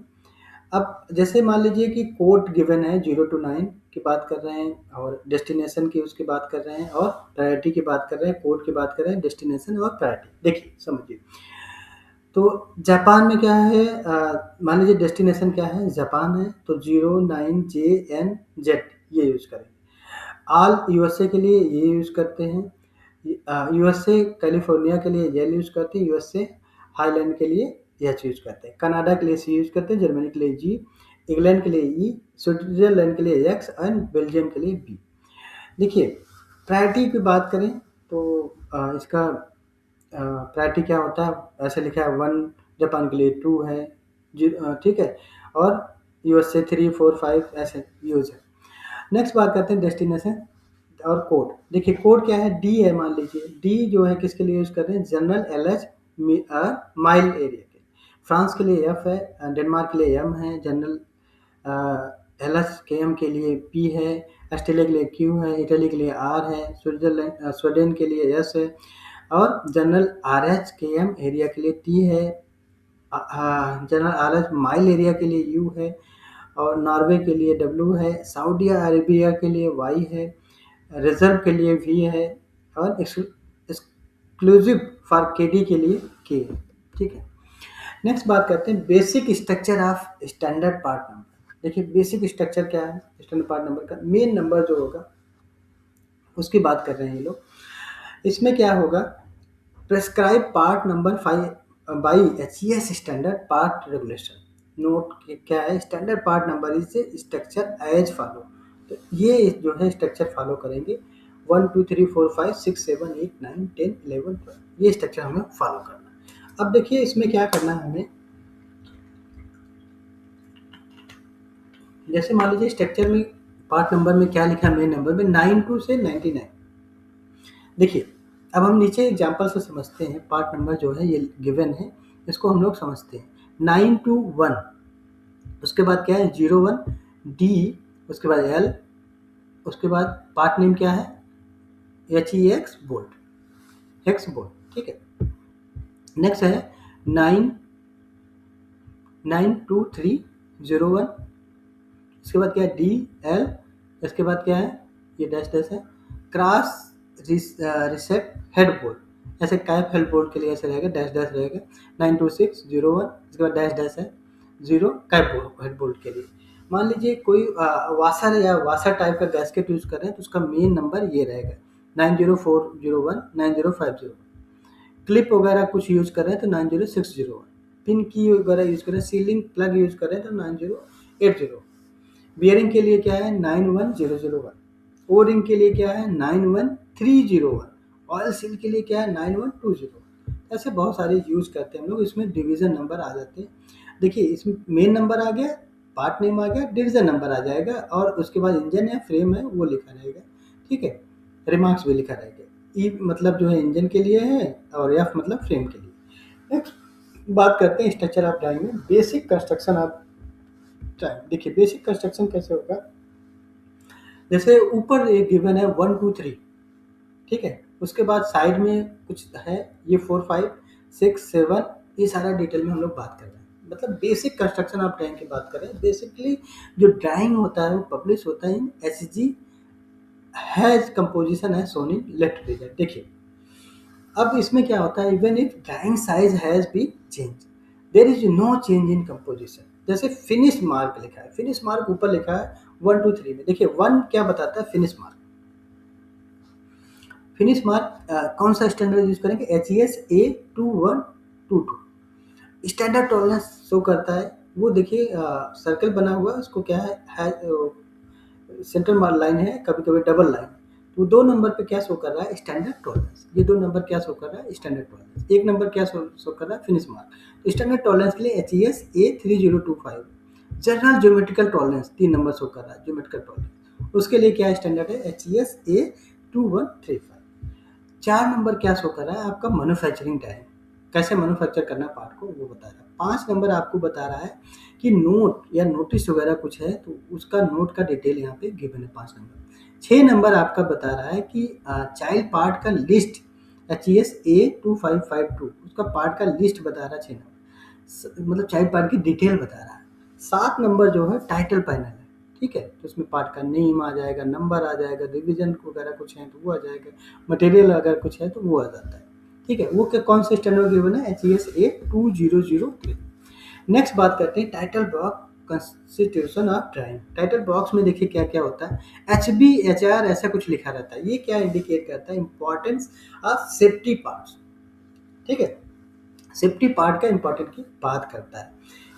अब जैसे मान लीजिए कि कोड गिवन है 0 to 9 की बात कर रहे हैं और डेस्टिनेशन की उसकी बात कर रहे हैं और प्रायोरिटी की बात कर रहे हैं, कोड की बात कर रहे हैं, डेस्टिनेशन और प्रायोरिटी। देखिए समझिए, तो जापान में क्या है, मान लीजिए डेस्टिनेशन क्या है, जापान है, तो 09JNZ ये यूज़ करेंगे। ऑल यूएसए के लिए ये यूज़ करते हैं, यूएसए कैलिफोर्निया के लिए जेल यूज़ करते हैं, यूएसए हाईलैंड के लिए एच यूज़ करते हैं, कनाडा के लिए सी यूज़ करते हैं, जर्मनी के लिए जी, इंग्लैंड के लिए ई, स्विट्जरलैंड के लिए एक्स एंड बेल्जियम के लिए बी। देखिए प्रायोरिटी की बात करें तो इसका प्रायोरिटी क्या होता है, ऐसे लिखा है 1, जापान के लिए 2 है, ठीक है, और यूएसए 3, 4, 5 ऐसे यूज है। नेक्स्ट बात करते हैं डेस्टिनेशन और कोड। देखिए कोड क्या है, डी है, मान लीजिए डी जो है किसके लिए यूज कर रहे हैं, जनरल एलएच माइल एरिया के। फ्रांस के लिए एफ है, डेनमार्क के लिए एम है, जनरल एलएच के एम के लिए पी है, ऑस्ट्रेलिया के लिए क्यू है, इटली के लिए आर है, स्विट्जरलैंड स्वीडन के लिए एस है, और जनरल आर एच के एम एरिया के लिए टी है, general R H mile area के लिए यू है, और नॉर्वे के लिए डब्ल्यू है, सऊदी अरेबिया के लिए वाई है, रिजर्व के लिए वी है, और एक्सक्लूसिव फॉर के डी के लिए के है। ठीक है, नेक्स्ट बात करते हैं basic structure of standard part number. देखिए बेसिक स्ट्रक्चर क्या है स्टैंडर्ड पार्ट नंबर का, मेन नंबर जो होगा उसकी बात कर रहे हैं ये लोग। इसमें क्या होगा, prescribe part number 5 by HES standard part regulation. Note क्या है, standard part number is structure as follow. तो ये जो है स्ट्रक्चर फॉलो करेंगे 1 2 3 4 5 6 7 8 9 10 11 12 ये स्ट्रक्चर हमें फॉलो करना है। अब देखिए इसमें क्या करना है हमें, जैसे मान लीजिए स्ट्रक्चर में पार्ट नंबर में क्या लिखा है, मेन नंबर में 92 से 99। देखिए अब हम नीचे एग्जाम्पल से समझते हैं, पार्ट नंबर जो है ये गिवन है, इसको हम लोग समझते हैं। 9 to 1, उसके बाद क्या है 01 डी, उसके बाद एल, उसके बाद पार्ट नेम क्या है H E x bolt, hex bolt. ठीक है, नेक्स्ट है 99301, इसके बाद क्या है डी एल, इसके बाद क्या है ये डैश डैश है, क्रॉस रिसेट हेड बोल्ट, ऐसे टाइप हेड बोल्ट के लिए ऐसे रहेगा, डैश डैश रहेगा 92601, इसके बाद डैश डैश है 0 कैप हेड बोल्ट के लिए। मान लीजिए कोई वाशर या वाशर टाइप का गैस्केट यूज कर रहे हैं तो उसका मेन नंबर ये रहेगा 90401 90501। क्लिप वगैरह कुछ यूज कर रहे हैं तो 90601, पिन की वगैरह यूज कर रहे हैं, सीलिंग प्लग यूज कर रहे हैं तो 9080। बियरिंग के लिए क्या है 91001, ओ रिंग के लिए क्या है 91301, ऑयल सील के लिए क्या है 9120। ऐसे बहुत सारे यूज करते हैं हम लोग, इसमें डिवीजन नंबर आ जाते हैं। देखिए इसमें मेन नंबर आ गया, पार्ट नेम आ गया, डिवीजन नंबर आ जाएगा, और उसके बाद इंजन या फ्रेम है वो लिखा रहेगा। ठीक है, रिमार्क्स भी लिखा रहेगा, ई मतलब जो है इंजन के लिए है और एफ मतलब फ्रेम के लिए। नेक्स्ट बात करते हैं स्ट्रक्चर ऑफ ड्राइंग में बेसिक कंस्ट्रक्शन ऑफ ड्राइंग। देखिए बेसिक कंस्ट्रक्शन कैसे होगा, जैसे ऊपर एक गिवन है 1 2 3, ठीक है, उसके बाद साइड में कुछ है, ये 4 5 6 7, ये सारा डिटेल में हम लोग बात कर रहे हैं। मतलब बेसिक कंस्ट्रक्शन ऑफ ड्राइंग की बात करें, बेसिकली जो ड्राइंग होता है वो पब्लिश होता है इन एसजी हैज कंपोजिशन है सोनी लेफ्ट फिगर। देखिए अब इसमें क्या होता है, even if drawing size has be change there is no change in composition. जैसे फिनिश मार्क लिखा है, फिनिश मार्क ऊपर लिखा है 1 2 3 में। देखिए 1 क्या बताता है, फिनिश मार्क। फिनिश मार्क कौन सा स्टैंडर्ड यूज करेंगे, HES A2122। Standard tolerance show करता है वो, देखिए सर्कल बना हुआ है, उसको क्या है सेंटर मार्क लाइन है, कभी कभी डबल लाइन। तो 2 नंबर पे क्या शो कर रहा है, स्टैंडर्ड टॉलरेंस। ये 2 नंबर क्या शो कर रहा है, स्टैंडर्ड टॉलरेंस। एक नंबर क्या शो कर रहा है, फिनिश मार्क। तो स्टैंडर्ड टॉलरेंस के लिए HES A3025। General geometrical tolerance 3 number show कर रहा है, ज्योमेट्रिकल टॉलरेंस। उसके लिए क्या स्टैंडर्ड है, HES A2135। 4 नंबर क्या शो कर रहा है, आपका मैन्युफैक्चरिंग टाइम, कैसे मैन्युफैक्चर करना पार्ट को वो बता रहा है। 5 नंबर आपको बता रहा है कि नोट या नोटिस वगैरह कुछ है तो उसका नोट का डिटेल यहाँ पे गिवन है 5 नंबर। 6 नंबर आपका बता रहा है कि चाइल्ड पार्ट का लिस्ट, HES A2552, उसका पार्ट का लिस्ट बता रहा है 6 नंबर, मतलब चाइल्ड पार्ट की डिटेल बता रहा है। 7 नंबर जो है टाइटल पैनल है, ठीक है, तो उसमें पार्ट का नेम आ जाएगा, नंबर आ जाएगा, रिवीजन वगैरह कुछ है तो वो आ जाएगा, मटेरियल अगर कुछ है तो वो आ जाता है, ठीक है। वो कौन से स्टैंडर्ड गिवन है, HES A2003। नेक्स्ट बात करते हैं title block constitution of drawing. Title box में देखिए क्या क्या होता है, HB HR ऐसा कुछ लिखा रहता है। ये क्या इंडिकेट करता है, इंपॉर्टेंस ऑफ सेफ्टी पार्ट्स, ठीक है, सेफ्टी पार्ट का इंपॉर्टेंट की बात करता है।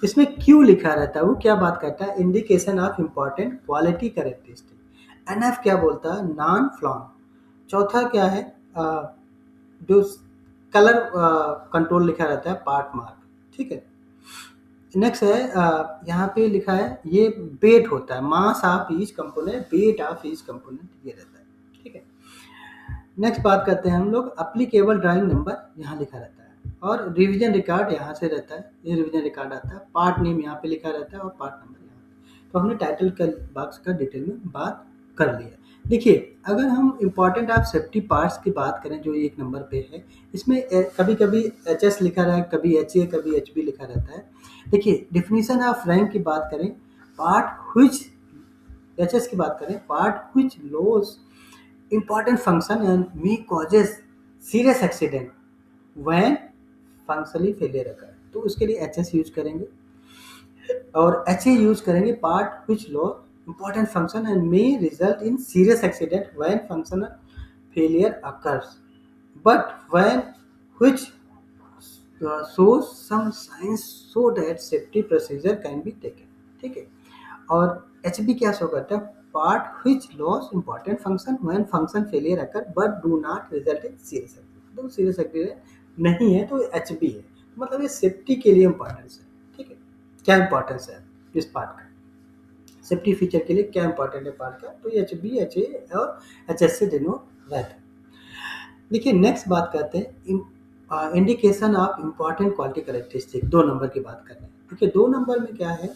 इसमें क्यू लिखा रहता है, वो क्या बात करता है, indication of important quality characteristic. NF क्या बोलता है, नॉन फ्लॉन। चौथा क्या है, जो कलर कंट्रोल लिखा रहता है, पार्ट मार्क, ठीक है। नेक्स्ट है यहाँ पे लिखा है, ये वेट होता है, mass of each component, weight of each component ये रहता है, ठीक है। नेक्स्ट बात करते हैं हम लोग, अप्लीकेबल ड्राइंग नंबर यहाँ लिखा रहता है, और रिवीजन रिकॉर्ड यहाँ से रहता है, ये रिवीजन रिकॉर्ड आता है। पार्ट नेम यहाँ पे लिखा रहता है और पार्ट नंबर यहाँ पे। तो हमने टाइटल का बॉक्स का डिटेल में बात कर लिया। देखिए अगर हम इम्पॉर्टेंट ऑफ सेफ्टी पार्ट्स की बात करें जो 1 नंबर पे है, इसमें कभी कभी HS लिखा रहा है, कभी HA, कभी HB लिखा रहता है। देखिए डिफिनीशन ऑफ रैंक की बात करें, पार्ट व्हिच, HS की बात करें, part which loss important function and may causes serious accident when functionally failure occur, तो उसके लिए HS यूज करेंगे। और HA यूज करेंगे, part which law important function and may result in serious accident when functional failure occurs but when which shows some signs so that safety procedure can be taken, ठीक है। और HB क्या show करता है, part which loss important function when function failure occur but do not result in serious accident, तो serious accident नहीं है तो HB है, मतलब ये सेफ्टी के लिए इंपॉर्टेंस है, ठीक है। क्या इंपॉर्टेंस है इस पार्ट का, सेफ्टी फीचर के लिए क्या इंपॉर्टेंट है पार्ट का, तो HB, HA और HS से डिनोट रहता है। देखिए नेक्स्ट बात करते हैं indication of important quality characteristic, 2 number की बात कर रहे हैं। देखिए 2 नंबर में क्या है,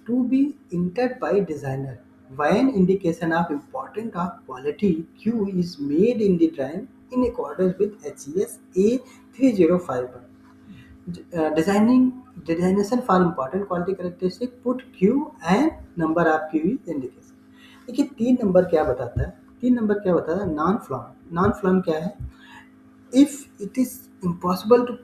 to be entered by designer when indication of important of quality Q is made in the drawing in accordance with HES A3051. Designing designation for important quality characteristic put Q and number of Q is indication. देखिए 3 number क्या बताता है, 3 number क्या बताता है, non flown. Non flown क्या है, if it is impossible to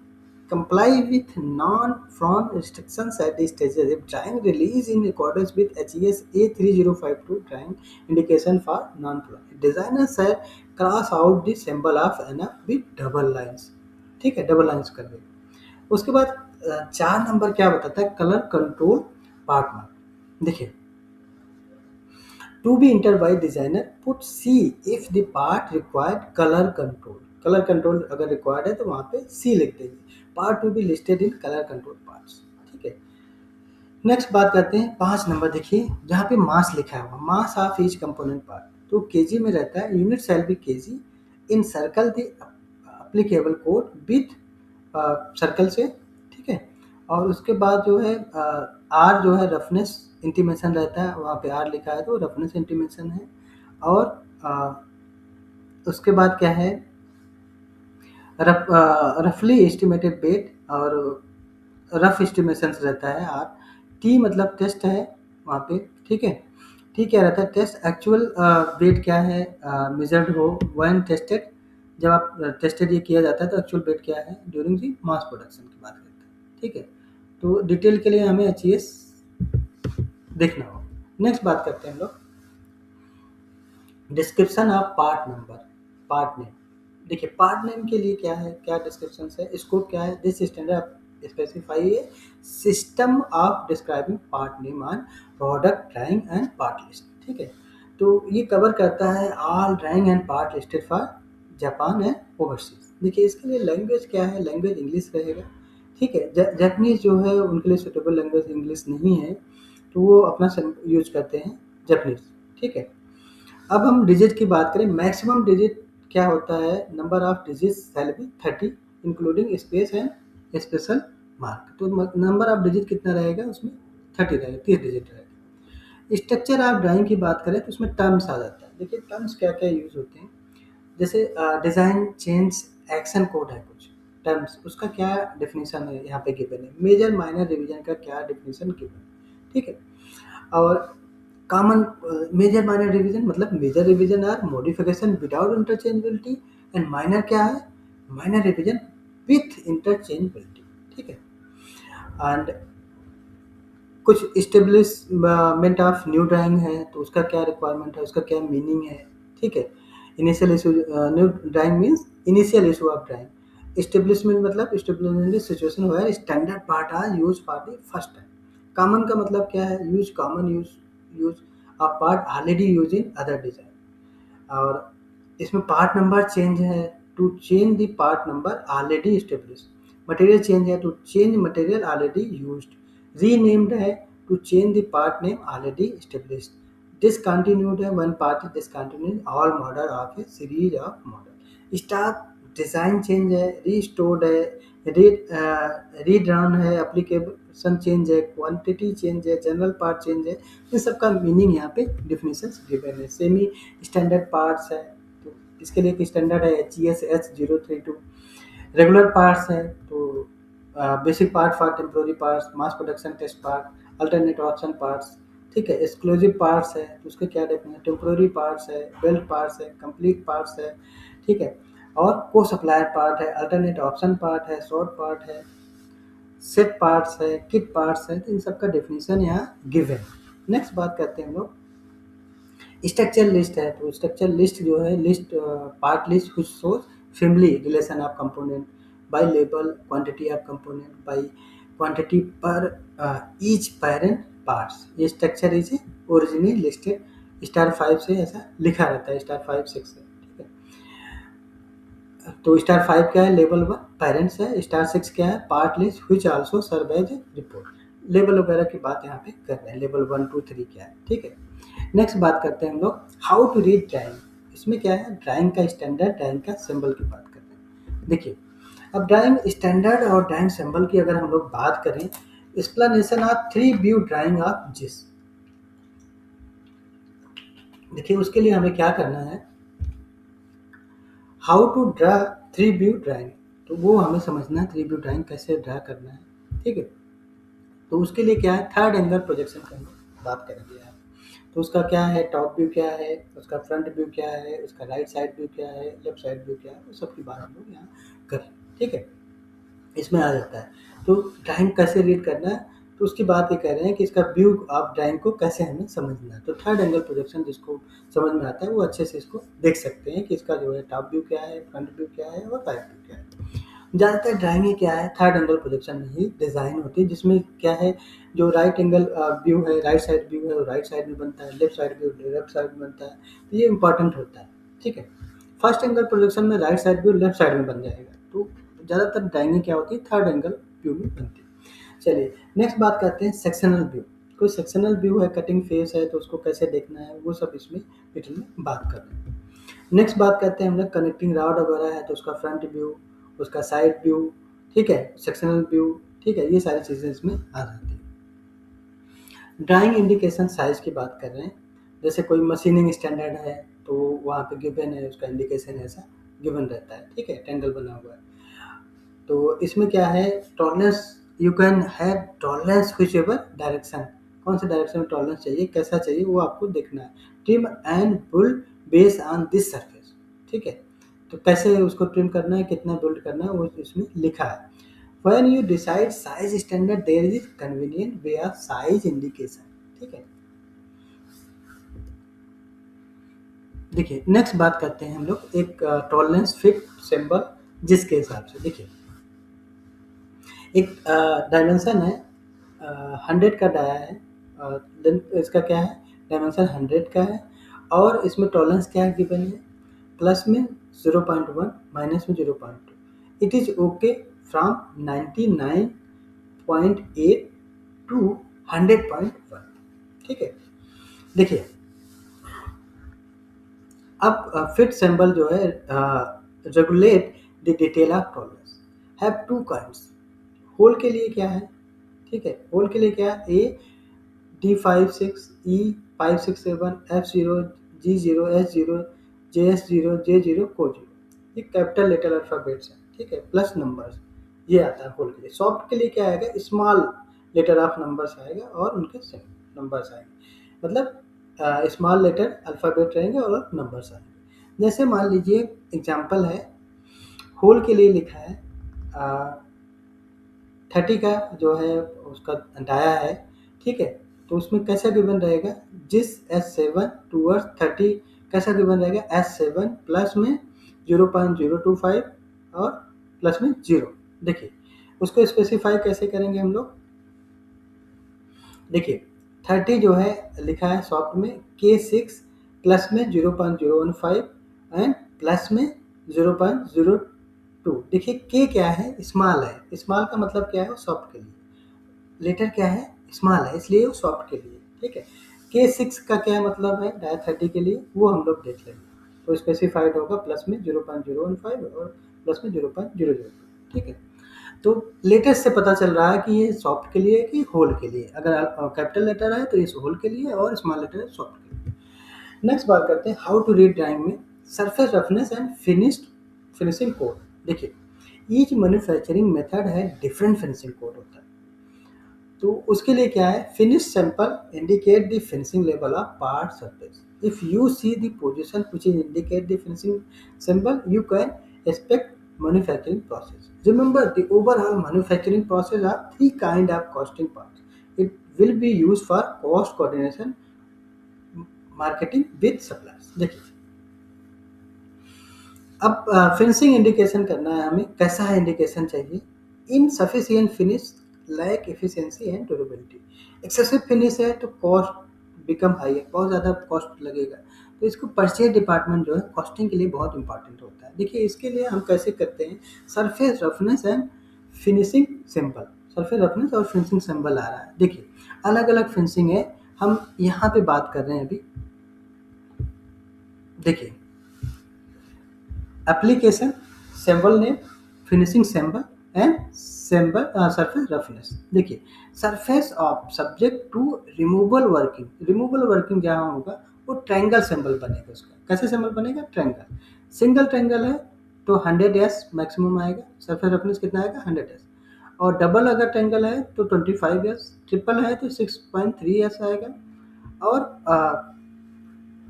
comply with non-FRON restrictions at these stages, if drawing release in accordance with HES A3052 drawing indication for non-FRON, designers shall cross out the symbol of NF with double lines, ठीक है, double lines कर देगा। उसके बाद 4 number क्या बताता है, colour control part mark. देखिए to be entered by designer put C if the part required color control, colour control अगर रिक्वायर्ड है तो वहां पे C लिख देंगे, part to be listed in colour control parts, ठीक है। नेक्स्ट बात करते हैं 5 नंबर। देखिए जहाँ पे मास लिखा हुआ, mass of each component part, तो केजी में रहता है, unit shall be KG in circle the applicable code with circle से, ठीक है। और उसके बाद जो है आर जो है रफनेस इंटीमेशन रहता है, वहाँ पे आर लिखा है तो रफनेस इंटीमेशन है। और उसके बाद क्या है, रफली एस्टिमेटेड वेट और रफ एस्टिमेशन रहता है। और टी मतलब टेस्ट है वहाँ पे, ठीक है। टी क्या रहता है, टेस्ट एक्चुअल वेट क्या है मेजर्ड हो व्हेन टेस्टेड, जब आप टेस्टेड ये किया जाता है तो एक्चुअल वेट क्या है ड्यूरिंग दी मास प्रोडक्शन की बात करते हैं, ठीक है। तो डिटेल के लिए हमें एचईएस देखना होगा। नेक्स्ट बात करते हैं हम लोग description of part number, part name. देखिए पार्ट नेम के लिए क्या है, क्या डिस्क्रिप्शन है, स्कोप क्या है, this standard specify A system of describing part name on product drawing and part list, ठीक है। तो ये कवर करता है all drawing and part listed for Japan and overseas. देखिए इसके लिए लैंग्वेज क्या है, लैंग्वेज इंग्लिश रहेगा, ठीक है। जापानीज जो है उनके लिए सुटेबल लैंग्वेज इंग्लिश नहीं है, तो वो अपना यूज करते हैं जापानीज, ठीक है। अब हम डिजिट की बात करें, मैक्सिमम डिजिट क्या होता है, number of digit shall be 30 including space and special mark. तो नंबर ऑफ डिजिट कितना रहेगा उसमें, 30 रहेगा, 30 डिजिट रहेगा। स्ट्रक्चर ऑफ ड्राइंग की बात करें तो उसमें टर्म्स आ जाता है। देखिए टर्म्स क्या क्या यूज होते हैं, जैसे डिज़ाइन चेंज एक्शन कोड है कुछ टर्म्स, उसका क्या डेफिनेशन है यहाँ पे गिवन है। मेजर माइनर रिवीजन का क्या डेफिनेशन गिवन है, ठीक है। और कॉमन मेजर माइनर रिवीजन मतलब major revision are modification without interchangeability, and minor क्या है, माइनर रिवीजन विथ इंटरचेंजेबिलिटी, ठीक है। एंड कुछ इस्टेब्लिशमेंट ऑफ न्यू ड्राइंग है तो उसका क्या रिक्वायरमेंट है, उसका क्या मीनिंग है, ठीक है। Initial issue, new drawing means initial issue of drawing. Establishment मतलब establishment situation where standard part are use for the first time. Common का मतलब क्या है, use common use a part already use in other design. और इसमें part number change है to change the part number already establish. Material change है to change material already used. Renamed है to change the part name already established. Discontinued है one part is discontinued all model of A series of model. Staff design change है, restored है, रीड्राउन है, application change है, quantity change है, general part change है। इन सब का मीनिंग यहाँ पे डिफिनेशन गिवन है। सेमी स्टैंडर्ड पार्ट्स है तो इसके लिए एक स्टैंडर्ड है HES H032। रेगुलर पार्ट्स है तो basic part for temporary parts, mass production test part, alternate option parts, ठीक है। एक्सक्लूसिव पार्ट्स है तो उसके क्या डेफिनेशन, टेम्प्रोरी पार्ट्स है, बेल्ट पार्ट्स है, कंप्लीट पार्ट्स है, ठीक है। और को सप्लायर पार्ट है, अल्टरनेट ऑप्शन पार्ट है, शॉर्ट पार्ट है, सेट पार्ट्स है, किट पार्ट्स है। तो इन सब का डेफिनेशन यहाँ गिवन है। नेक्स्ट बात करते हैं हम लोग स्ट्रक्चर लिस्ट है। तो स्ट्रक्चर लिस्ट जो है, list part list which shows family relation of component by लेबल quantity of component by quantity per each parent parts. ये structure is originally listed star 5 से ऐसा लिखा रहता है, स्टार 5 6 से, ठीक है। तो स्टार 5 क्या है, लेवल 1 पेरेंट्स है, स्टार 6 क्या है, part list which also serve as report. Level वगैरह की बात यहाँ पे कर रहे हैं, लेवल 1 2 3 क्या है, ठीक है। नेक्स्ट बात करते हैं हम लोग हाउ टू रीड ड्राइंग। इसमें क्या है, ड्राइंग का स्टैंडर्ड, ड्राइंग का सिंबल की बात करते हैं। देखिए अब ड्राइंग स्टैंडर्ड और ड्राइंग सिंबल की अगर हम लोग बात करें, explanation of 3 view drawing of JIS. देखिए उसके लिए हमें क्या करना है, how to draw 3 view drawing, तो वो हमें समझना है 3 व्यू ड्राइंग कैसे ड्रा करना है, ठीक है। तो उसके लिए क्या है, थर्ड एंगल प्रोजेक्शन की हम बात करेंगे यहाँ। तो उसका क्या है, टॉप व्यू क्या है, उसका फ्रंट व्यू क्या है, उसका राइट साइड व्यू क्या है, लेफ्ट साइड व्यू क्या है, वो सब की बात हम लोग यहाँ करें, ठीक है। इसमें आ जाता है तो ड्राइंग कैसे रीड करना है, तो उसकी बात ये कह रहे हैं कि इसका व्यू ऑफ ड्राइंग को कैसे हमें समझना है। तो थर्ड एंगल प्रोजेक्शन जिसको समझ में आता है वो अच्छे से इसको देख सकते हैं कि इसका जो है टॉप व्यू क्या है, फ्रंट व्यू क्या है और राइट व्यू क्या है। ज़्यादातर ड्राइंग क्या है, थर्ड एंगल प्रोजेक्शन में ही डिज़ाइन होती है, जिसमें क्या है, जो राइट एंगल व्यू है, राइट साइड व्यू है वो राइट साइड में बनता है, left side view left side में बनता है। तो ये इंपॉर्टेंट होता है, ठीक है। फर्स्ट एंगल प्रोजेक्शन में right side view left side में बन जाएगा। तो ज़्यादातर ड्राइंग क्या होती है, थर्ड एंगल व्यू में बनती है। चलिए नेक्स्ट बात करते हैं सेक्शनल व्यू। कोई सेक्शनल व्यू है, कटिंग फेस है, तो उसको कैसे देखना है वो सब इसमें डिटेल में बात कर रहे हैं। नेक्स्ट बात करते हैं हम लोग कनेक्टिंग रॉड वगैरह है तो उसका फ्रंट व्यू, उसका साइड व्यू, ठीक है, सेक्शनल व्यू, ठीक है, ये सारी चीज़ें इसमें आ जाती है। ड्राइंग इंडिकेशन साइज की बात कर रहे हैं। जैसे कोई मशीनिंग स्टैंडर्ड है तो वहाँ पे गिवन है, उसका इंडिकेशन ऐसा गिवन रहता है, ठीक है, ट्रायंगल बना हुआ है। तो इसमें क्या है, tolerance, you can have tolerance which ever direction, कौन से डायरेक्शन में टॉलरेंस चाहिए, कैसा चाहिए, वो आपको देखना है। Trim and build based on this surface, ठीक है। तो कैसे उसको ट्रिम करना है, कितना बिल्ड करना है, वो इसमें लिखा है। When you decide size standard there is convenient way of size indication, ठीक है। देखिए नेक्स्ट बात करते हैं हम लोग एक टॉलरेंस फिट सिंबल, जिसके हिसाब से देखिए एक डायमेंशन है 100 का डाया है, लेंथ इसका क्या है, डायमेंशन 100 का है, और इसमें टॉलरेंस क्या गिवन है, प्लस में 0.1, माइनस में 0.2। It is okay from 99.8 to 100.1, ठीक है। देखिए अब फिट सिंबल जो है regulate the detail of tolerance, have to kinds. Hole के लिए क्या है, ठीक है, होल के लिए क्या है, ए D56 E567 F0 G0 S0 JS0 J0 को 0, ये कैपिटल लेटर अल्फाबेट्स हैं, ठीक है, प्लस नंबर्स, ये आता है होल के लिए। सॉफ्ट के लिए क्या आएगा, स्मॉल लेटर ऑफ नंबर्स आएगा और उनके नंबर्स आएंगे, मतलब स्मॉल लेटर अल्फाबेट रहेंगे और नंबर्स आएंगे। जैसे मान लीजिए एग्जांपल है, होल के लिए लिखा है 30 का जो है उसका डाया है, ठीक है। तो उसमें कैसा गिवन रहेगा, जिस S7 टूवर्ड्स 30 कैसा गिवन रहेगा, S7 प्लस में 0.025 और प्लस में 0। देखिए उसको स्पेसिफाई कैसे करेंगे हम लोग, देखिए 30 जो है लिखा है सॉफ्ट में K6 प्लस में 0.015 एंड प्लस में 0.02। देखिए के क्या है, स्मॉल है, स्मॉल का मतलब क्या है, वो सॉफ्ट के लिए, लेटर क्या है, स्मॉल है, इसलिए वो सॉफ्ट के लिए, ठीक है। K6 का क्या मतलब है, डाया 30 के लिए, वो हम लोग देख लेंगे। तो स्पेसिफाइड होगा प्लस में 0.015 और प्लस में 0.002, ठीक है। तो लेटेस्ट से पता चल रहा है कि ये सॉफ्ट के लिए कि होल के लिए, अगर कैपिटल लेटर है तो ये होल के लिए और स्मॉल लेटर है सॉफ्ट के लिए। नेक्स्ट बात करते हैं हाउ टू रीड ड्राइंग में surface roughness and finishing code. देखिए ईच मैन्युफैक्चरिंग मेथड है डिफरेंट फिनिशिंग कोड होता है। तो उसके लिए क्या है, finish sample indicate the finishing level of part surface. If you see the position which is indicate the finishing symbol you can expect manufacturing process. Remember the overall manufacturing process are three kind of costing parts. It will be used for cost coordination, marketing with suppliers. देखिए अब finishing indication करना है हमें, कैसा है indication चाहिए, insufficient finish, lack efficiency and durability. Excessive finish है तो कॉस्ट बिकम हाई है, बहुत ज़्यादा कॉस्ट लगेगा, तो इसको परचेज डिपार्टमेंट जो है कॉस्टिंग के लिए बहुत इंपॉर्टेंट होता है। देखिए इसके लिए हम कैसे करते हैं, surface roughness and finishing symbol, surface roughness और फिनिशिंग सिंबल आ रहा है। देखिए अलग अलग फिनिशिंग है, हम यहाँ पे बात कर रहे हैं अभी। देखिए application, symbol name, finishing symbol and symbol surface roughness. देखिए surface of subject to removal working, removal working जहाँ होगा वो ट्रायंगल सिंबल बनेगा, उसका कैसे सिंबल बनेगा, ट्रायंगल। सिंगल ट्रायंगल है तो 100S मैक्सिमम आएगा, सरफेस रफनेस कितना आएगा 100S। और डबल अगर ट्रायंगल है तो 25S, ट्रिपल है तो 6.3S आएगा, और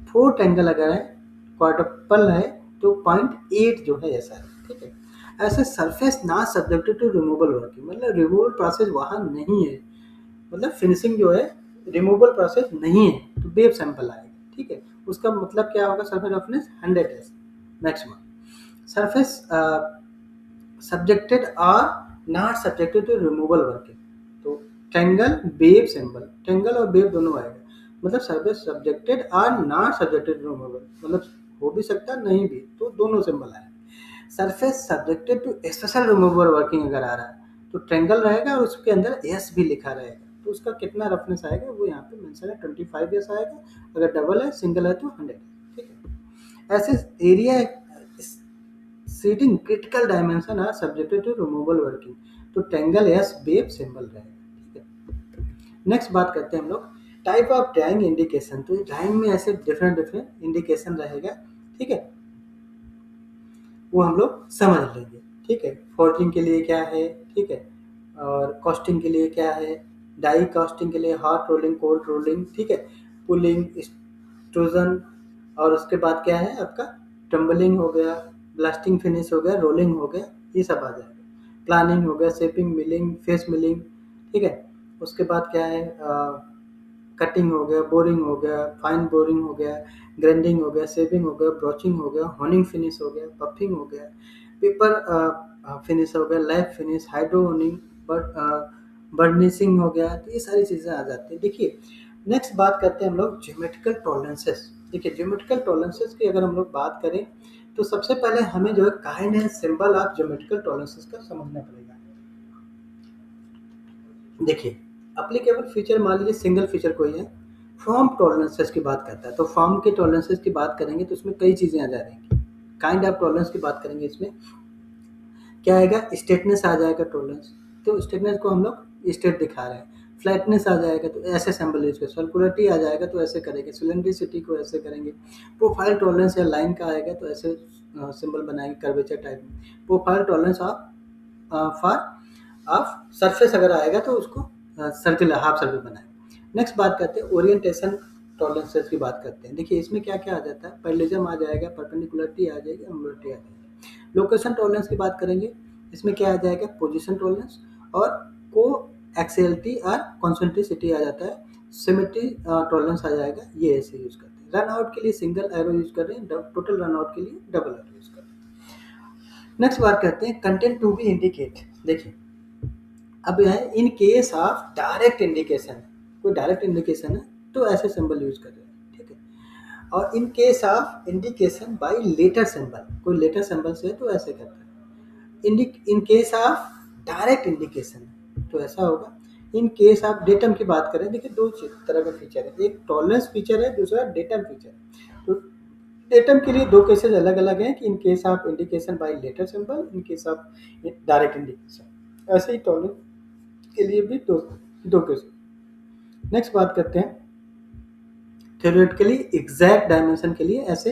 4 ट्रायंगल अगर है, क्वाड्रपल है तो 0.8 जो है ऐसा है, ठीक है। ऐसे सरफेस ना सब्जेक्टेड टू रिमूवल वर्किंग, मतलब रिमूवल प्रोसेस वहाँ नहीं है, मतलब फिनिशिंग जो है रिमूवल प्रोसेस नहीं है, तो वेव सैंपल आएगा, ठीक है। उसका मतलब क्या होगा, surface roughness 100S maximum. Surface subjected और not subjected to removal working, तो ट्रायंगल वेव सिंबल, ट्रायंगल और वेव दोनों आएगा, मतलब सर्विस सब्जेक्टेड और नॉट सब्जेक्टेड टू रिमूवल, मतलब हो भी सकता नहीं भी, तो दोनों सिंबल आएंगे। Surface subjected to special removal working अगर आ रहा है तो ट्रायंगल रहेगा और उसके अंदर एस भी लिखा रहेगा, तो उसका कितना रफनेस आएगा वो यहाँ पे मेंशन है 25S आएगा, अगर डबल है सिंगल है तो 100, ठीक है। ऐसे area seating critical dimension are subjected to removal working, तो ट्रायंगल एस वेव सिंबल रहेगा, ठीक है। नेक्स्ट बात करते हैं हम लोग टाइप ऑफ ड्राइंग इंडिकेशन, तो ड्राइंग में ऐसे डिफरेंट डिफरेंट इंडिकेशन रहेगा, ठीक है, वो हम लोग समझ लेंगे, ठीक है। फोर्जिंग के लिए क्या है, ठीक है, और कॉस्टिंग के लिए क्या है, डाई कास्टिंग के लिए हॉट रोलिंग, कोल्ड रोलिंग, ठीक है, पुलिंग, एक्सट्रूजन, और उसके बाद क्या है आपका टम्बलिंग हो गया, ब्लास्टिंग फिनिश हो गया, रोलिंग हो गया, ये सब आ जाएगा। प्लानिंग हो गया, शेपिंग, मिलिंग, फेस मिलिंग, ठीक है। उसके बाद क्या है कटिंग हो गया, बोरिंग हो गया, फाइन बोरिंग हो गया, ग्राइंडिंग हो गया, शेपिंग हो गया, ब्रोचिंग हो गया, होनिंग फिनिश हो गया, पफिंग हो गया, पेपर फिनिश हो गया, lab finish, hydro honing, burnishing हो गया। तो ये सारी चीज़ें आ जाती हैं। देखिए नेक्स्ट बात करते हैं हम लोग ज्योमेट्रिकल टॉलरेंसेस। देखिए ज्योमेट्रिकल टॉलरेंसेस की अगर हम लोग बात करें तो सबसे पहले हमें जो है काइंड है सिंबल ऑफ ज्योमेट्रिकल टॉलरेंसेस का समझना पड़ेगा। देखिए एप्लीकेबल फीचर मान लीजिए सिंगल फीचर कोई है, फॉर्म टॉलरेंसेस की बात करता है, तो फॉर्म के टॉलरेंसेस की बात करेंगे तो उसमें कई चीज़ें आ जाएंगी। काइंड ऑफ टॉलरेंस की बात करेंगे, इसमें क्या आएगा, स्ट्रेटनेस आ जाएगा टॉलरेंस, तो स्ट्रेटनेस को हम लोग स्ट्रेट दिखा रहे हैं। फ्लैटनेस आ जाएगा तो ऐसे सिंबल यूज कर, सर्कुलरिटी आ जाएगा तो ऐसे करेंगे, सिलेंड्रिसिटी को ऐसे करेंगे। प्रोफाइल टॉलरेंस या लाइन का आएगा तो ऐसे सिंबल बनाएंगे कर्वेचर टाइप में। Profile tolerance of for of surface अगर आएगा तो उसको सर्किल हाफ सर्किल बनाएंगे। नेक्स्ट बात करते हैं ओरिएंटेशन टॉलरेंसेस की बात करते हैं। देखिए इसमें क्या क्या आ जाता है, पैरेललिज्म आ जाएगा, परपेंडिकुलरिटी आ जाएगी, एंगुलरिटी आ जाएगी। लोकेशन टॉलरेंस की बात करेंगे, इसमें क्या आ जाएगा, पोजीशन टॉलरेंस और को एक्सियलिटी और कॉन्सेंट्रिसिटी आ जाता है। सिमेट्री टॉलरेंस आ जाएगा, ये ऐसे यूज करते हैं। रन आउट के लिए सिंगल एरो यूज कर रहे हैं, टोटल रन आउट के लिए डबल एरो यूज कर रहे हैं। नेक्स्ट बात करते हैं कंटेंट टू बी इंडिकेट। देखिए अब है in case of direct indication, कोई डायरेक्ट इंडिकेशन है तो ऐसे सिंबल यूज कर रहे हैं, ठीक है। और in case of indication by letter symbol, कोई लेटर सिंबल से है तो ऐसे करता है। In case of direct indication तो ऐसा होगा। इन केस ऑफ डेटम की बात करें, देखिए दो तरह का फीचर है, एक टॉलरेंस फीचर है, दूसरा डेटम फीचर है। तो डेटम के लिए दो केसेस अलग अलग हैं कि in case of indication by letter symbol, in case of direct indication. ऐसे ही टॉलरेंस के लिए भी दो दो केसेस। नेक्स्ट बात करते हैं थ्योरेटिकली एग्जैक्ट डायमेंशन के लिए ऐसे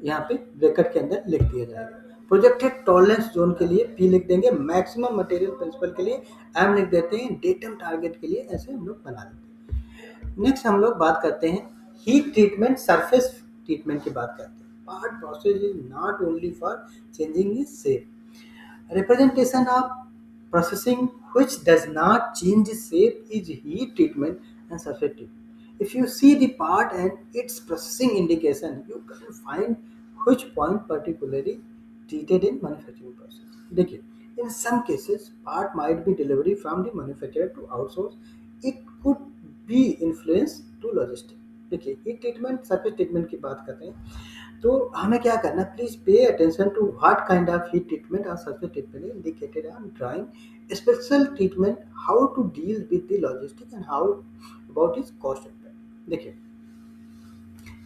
यहाँ पे ब्रैकेट के अंदर लिख दिया जाएगा। प्रोजेक्टेड टॉलरेंस जोन के लिए पी लिख देंगे, मैक्सिमम मटेरियल प्रिंसिपल के लिए एम लिख देते हैं, डेटम टारगेट के लिए ऐसे हम लोग बना देते हैं। नेक्स्ट हम लोग बात करते हैं हीट ट्रीटमेंट, सरफेस ट्रीटमेंट की बात करते हैं। Part process is not only for changing is shape, representation of processing which does not change shape is heat treatment and surface treatment. If you see the part and its processing indication, you can find which point particularly treated in manufacturing process. देखिए, in some cases, part might be delivery from the manufacturer to outsource. It could be influence to logistics. देखिए, heat treatment, surface treatment की बात करते हैं तो हमें क्या करना है, please pay attention to what kind of heat treatment और surface treatment indicated on drawing, special treatment, how to deal with the logistic and how about is cost impact. देखिए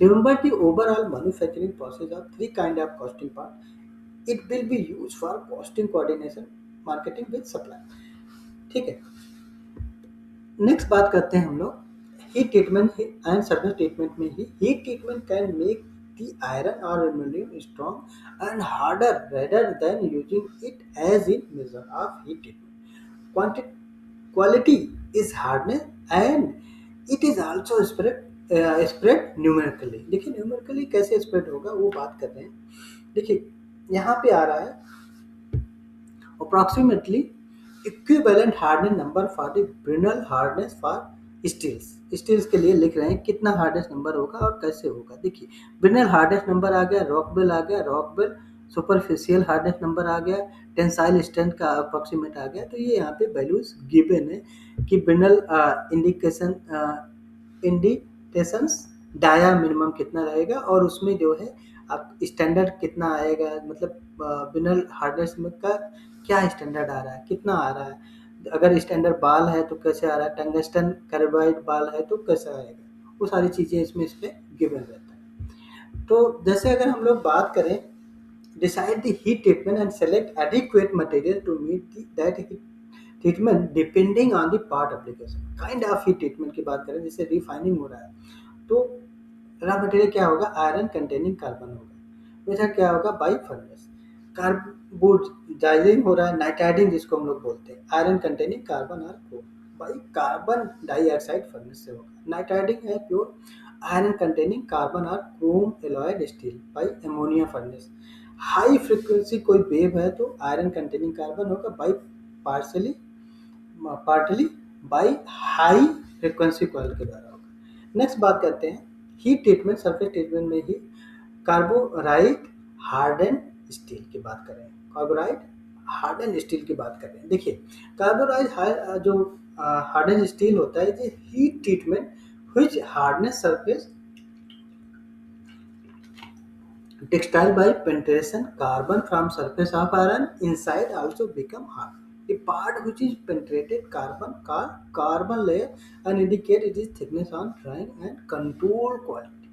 remember the overall manufacturing process of three kind of costing part, it will be used for costing coordination, marketing with supply, ठीक है। Next बात करते हैं हम लोग heat treatment and surface treatment में ही heat treatment can make the iron or aluminum strong and harder rather than using it as in measure of heat treatment. Quality is hardness and it is also spread numerically. देखिए numerically कैसे spread होगा वो बात कर रहे हैं। देखिए यहाँ पे आ रहा है approximately equivalent hardness number for the Brinell hardness for steels के लिए लिख रहे हैं कितना हार्डनेस नंबर होगा और कैसे होगा। देखिए ब्रिनल हार्डनेस नंबर आ गया, रॉकवेल आ गया, रॉकवेल सुपरफिशियल हार्डनेस नंबर आ गया, टेंसाइल स्ट्रेंथ का अप्रोक्सीमेट आ गया। तो ये यहाँ पे वैल्यूज गिवन है कि ब्रिनल इंडिकेशंस डाया मिनिमम कितना रहेगा और उसमें जो है आप स्टैंडर्ड कितना आएगा, मतलब ब्रिनल हार्डनेस का क्या स्टैंडर्ड आ रहा है, कितना आ रहा है, अगर स्टैंडर्ड बाल है तो कैसे आ रहा है, टंगस्टन कार्बाइड बाल है तो कैसा आएगा, वो सारी चीज़ें इसमें इस पर गिवन रहता है। तो जैसे अगर हम लोग बात करें decide the heat treatment and select adequate material to meet that heat treatment depending on the part application, kind of heat treatment की बात करें, जैसे रिफाइनिंग हो रहा है तो रॉ मटेरियल क्या होगा, आयरन कंटेनिंग कार्बन होगा। मेथड क्या होगा, बाई फर्नेस। कार्बोडाइजिंग हो रहा है, नाइट्राइडिंग जिसको हम लोग बोलते हैं, आयरन कंटेनिंग कार्बन और chrome, by carbon dioxide furnace से होगा। नाइट्राइडिंग है प्योर आयरन कंटेनिंग कार्बन और chrome alloyed steel by ammonia furnace. High frequency कोई वेव है तो आयरन कंटेनिंग कार्बन होगा by partially partly by high frequency coil के द्वारा होगा। नेक्स्ट बात करते हैं हीट ट्रीटमेंट, सरफेस ट्रीटमेंट में ही कार्बोराइड हार्डन स्टील की बात करें, कार्बोराइड हार्डन स्टील की बात करें। देखिए कार्बोराइड जो हार्डन स्टील होता है, ये heat treatment which hardness surface textile by penetration carbon from surface of iron inside also become hard. The part which is penetrated carbon called carbon layer and indicate it is thickness on drying and control quality.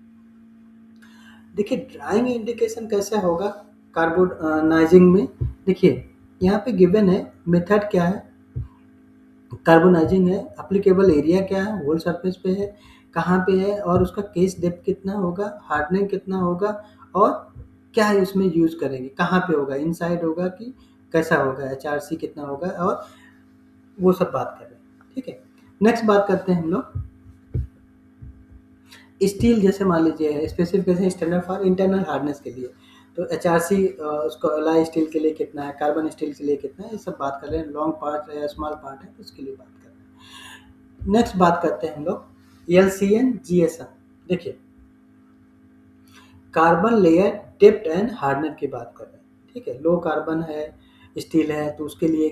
देखिए drawing indication कैसे होगा carbonising में, देखिए यहाँ पे given है method क्या है, कार्बोनाइजिंग है, एप्लीकेबल एरिया क्या है, होल सरफेस पे है, कहाँ पे है और उसका केस डेप्थ कितना होगा, हार्डनिंग कितना होगा और क्या है उसमें यूज करेंगे, कहाँ पे होगा, इनसाइड होगा कि कैसा होगा, HRC कितना होगा और वो सब बात कर रहे हैं। ठीक है, नेक्स्ट बात करते हैं हम लोग स्टील, जैसे मान लीजिए specification standard for internal hardness के लिए, तो HRC उसको अलाई स्टील के लिए कितना है, कार्बन स्टील के लिए कितना है, ये सब बात कर रहे हैं। लॉन्ग पार्ट है या स्मॉल पार्ट है उसके लिए बात कर रहे हैं। नेक्स्ट बात करते हैं हम लोग LCN GSM। देखिए carbon layer depth and hardener की बात कर रहे हैं। ठीक है, लो कार्बन है स्टील है तो उसके लिए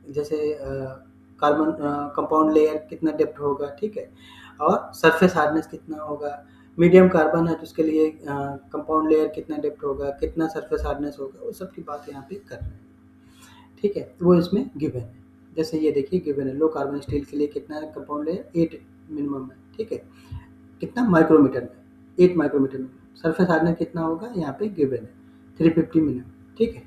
जैसे कार्बन कंपाउंड लेयर कितना डेप्थ होगा, ठीक है, और सरफेस हार्डनेस कितना होगा। मीडियम कार्बन है तो उसके लिए कंपाउंड लेयर कितना डेप्थ होगा, कितना सरफेस हार्डनेस होगा, वो सब की बात यहाँ पे कर रहे हैं। ठीक है, वो इसमें गिवन है। जैसे ये देखिए गिवन है, लो कार्बन स्टील के लिए कितना है कंपाउंड लेयर, 8 मिनिमम है। ठीक है, कितना माइक्रोमीटर में, 8 माइक्रोमीटर में। सरफेस हार्डनेस कितना होगा यहाँ पे गिवन है, 350 मिनिमम। ठीक है,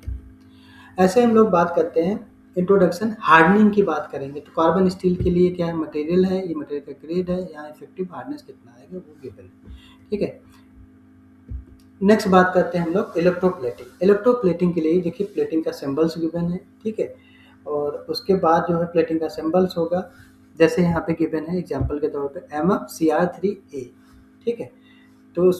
ऐसे हम लोग बात करते हैं इंट्रोडक्शन हार्डनिंग की बात करेंगे तो कार्बन स्टील के लिए क्या है, मटेरियल है, ये मटेरियल का ग्रेड है, यहाँ इफेक्टिव हार्डनेस कितना आएगा वो गिवन है। ठीक है, नेक्स्ट बात करते हैं हम लोग इलेक्ट्रोप्लेटिंग। इलेक्ट्रोप्लेटिंग के लिए देखिए प्लेटिंग का सिंबल्स गिवन है। ठीक है, और उसके बाद जो है प्लेटिंग का सिंबल्स होगा, जैसे यहाँ पे गिवन है एग्जांपल के तौर पे MfCr3a। ठीक है, तो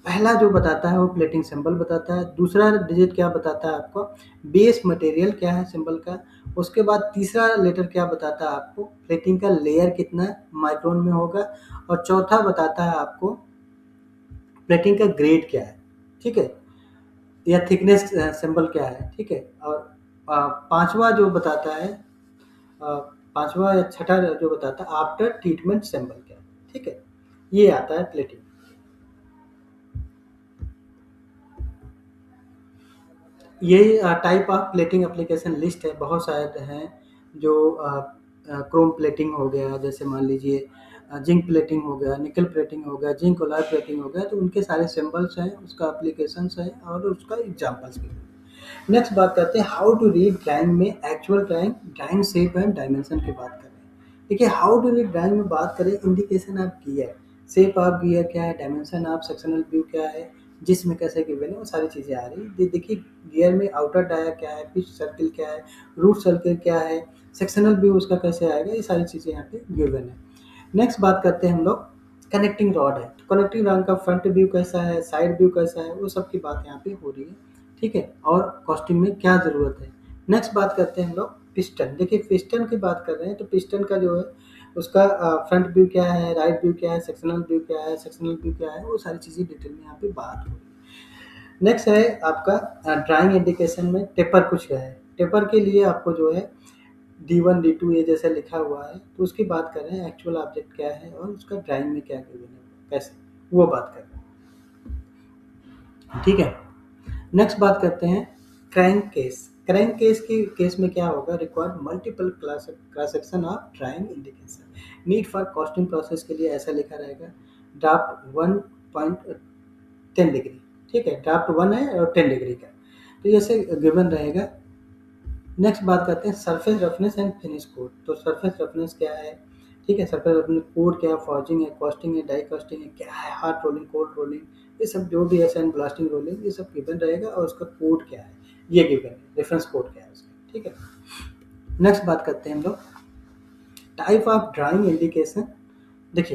पहला जो बताता है वो प्लेटिंग सिंबल बताता है, दूसरा डिजिट क्या बताता है आपको, बेस मटेरियल क्या है सिंबल का, उसके बाद तीसरा लेटर क्या बताता है आपको, प्लेटिंग का लेयर कितना माइक्रोन में होगा, और चौथा बताता है आपको प्लेटिंग का ग्रेड क्या है। ठीक है, या थिकनेस सिंबल क्या है। ठीक है, और पांचवा जो बताता है, पांचवा या छठा जो बताता है आफ्टर ट्रीटमेंट सिंबल क्या है। ठीक है, ये आता है प्लेटिंग। ये type of plating application list है, बहुत सारे हैं जो क्रोम प्लेटिंग हो गया, जैसे मान लीजिए जिंक प्लेटिंग हो गया, निकल प्लेटिंग हो गया, जिंक ओलाय प्लेटिंग हो गया, तो उनके सारे सिंबल्स हैं, उसका एप्लीकेशंस है और उसका एग्जांपल्स भी हैं। नेक्स्ट बात करते हैं हाउ टू रीड ड्राइंग में actual drawing, drawing shape and dimension की बात करें। देखिए हाउ टू रीड ड्राइंग में बात करें, indication of gear, shape of gear क्या है, डायमेंशन ऑफ सेक्शनल व्यू क्या है, जिसमें कैसे गिवन है वो सारी चीज़ें आ रही है। देखिए गियर में आउटर डाया क्या है, पिच सर्किल क्या है, रूट सर्किल क्या है, सेक्शनल व्यू उसका कैसे आएगा, ये सारी चीज़ें यहाँ पे गिवन है। नेक्स्ट बात करते हैं हम लोग कनेक्टिंग रॉड है, तो कनेक्टिंग रॉड का फ्रंट व्यू कैसा है, साइड व्यू कैसा है, वो सब की बात यहाँ पे हो रही है। ठीक है, और कॉस्टिंग में क्या ज़रूरत है। नेक्स्ट बात करते हैं हम लोग पिस्टन। देखिए पिस्टन की बात कर रहे हैं तो पिस्टन का जो है उसका फ्रंट व्यू क्या है, राइट व्यू क्या है, सेक्शनल व्यू क्या है, सेक्शनल व्यू क्या है, वो सारी चीज़ें डिटेल में यहाँ पे बात हो रही है। नेक्स्ट है आपका ड्राइंग इंडिकेशन में टेपर कुछ है, टेपर के लिए आपको जो है D1 D2 ये जैसे लिखा हुआ है, तो उसकी बात कर रहे हैं एक्चुअल ऑब्जेक्ट क्या है और उसका ड्राइंग में क्या गिवन है कैसे, वो बात कर रहे हैं। ठीक है, नेक्स्ट बात करते हैं क्रैंक केस। क्रैंक केस की केस में क्या होगा, required multiple cross section of drawing indication, need for costing process के लिए ऐसा लिखा रहेगा ड्राफ्ट 1.10 डिग्री। ठीक है, ड्राफ्ट 1 है और 10 डिग्री का, तो जैसे गिवन रहेगा नेक्स्ट बात करते हैं surface roughness and finish code. तो सरफेस रफनेस क्या है, ठीक है, सरफेस रफनेस कोड क्या है, फॉर्जिंग है, कॉस्टिंग है, डाई कास्टिंग है, क्या है, हार्ड रोलिंग, कोल्ड रोलिंग, ये सब जो भी है, सैंड ब्लास्टिंग रोलिंग, ये सब गिवन रहेगा और उसका कोड क्या है ये गिवन है, रेफरेंस कोड क्या है उसका, ठीक है। नेक्स्ट बात करते हैं हम लोग टाइप ऑफ ड्राइंग इंडिकेशन। देखिए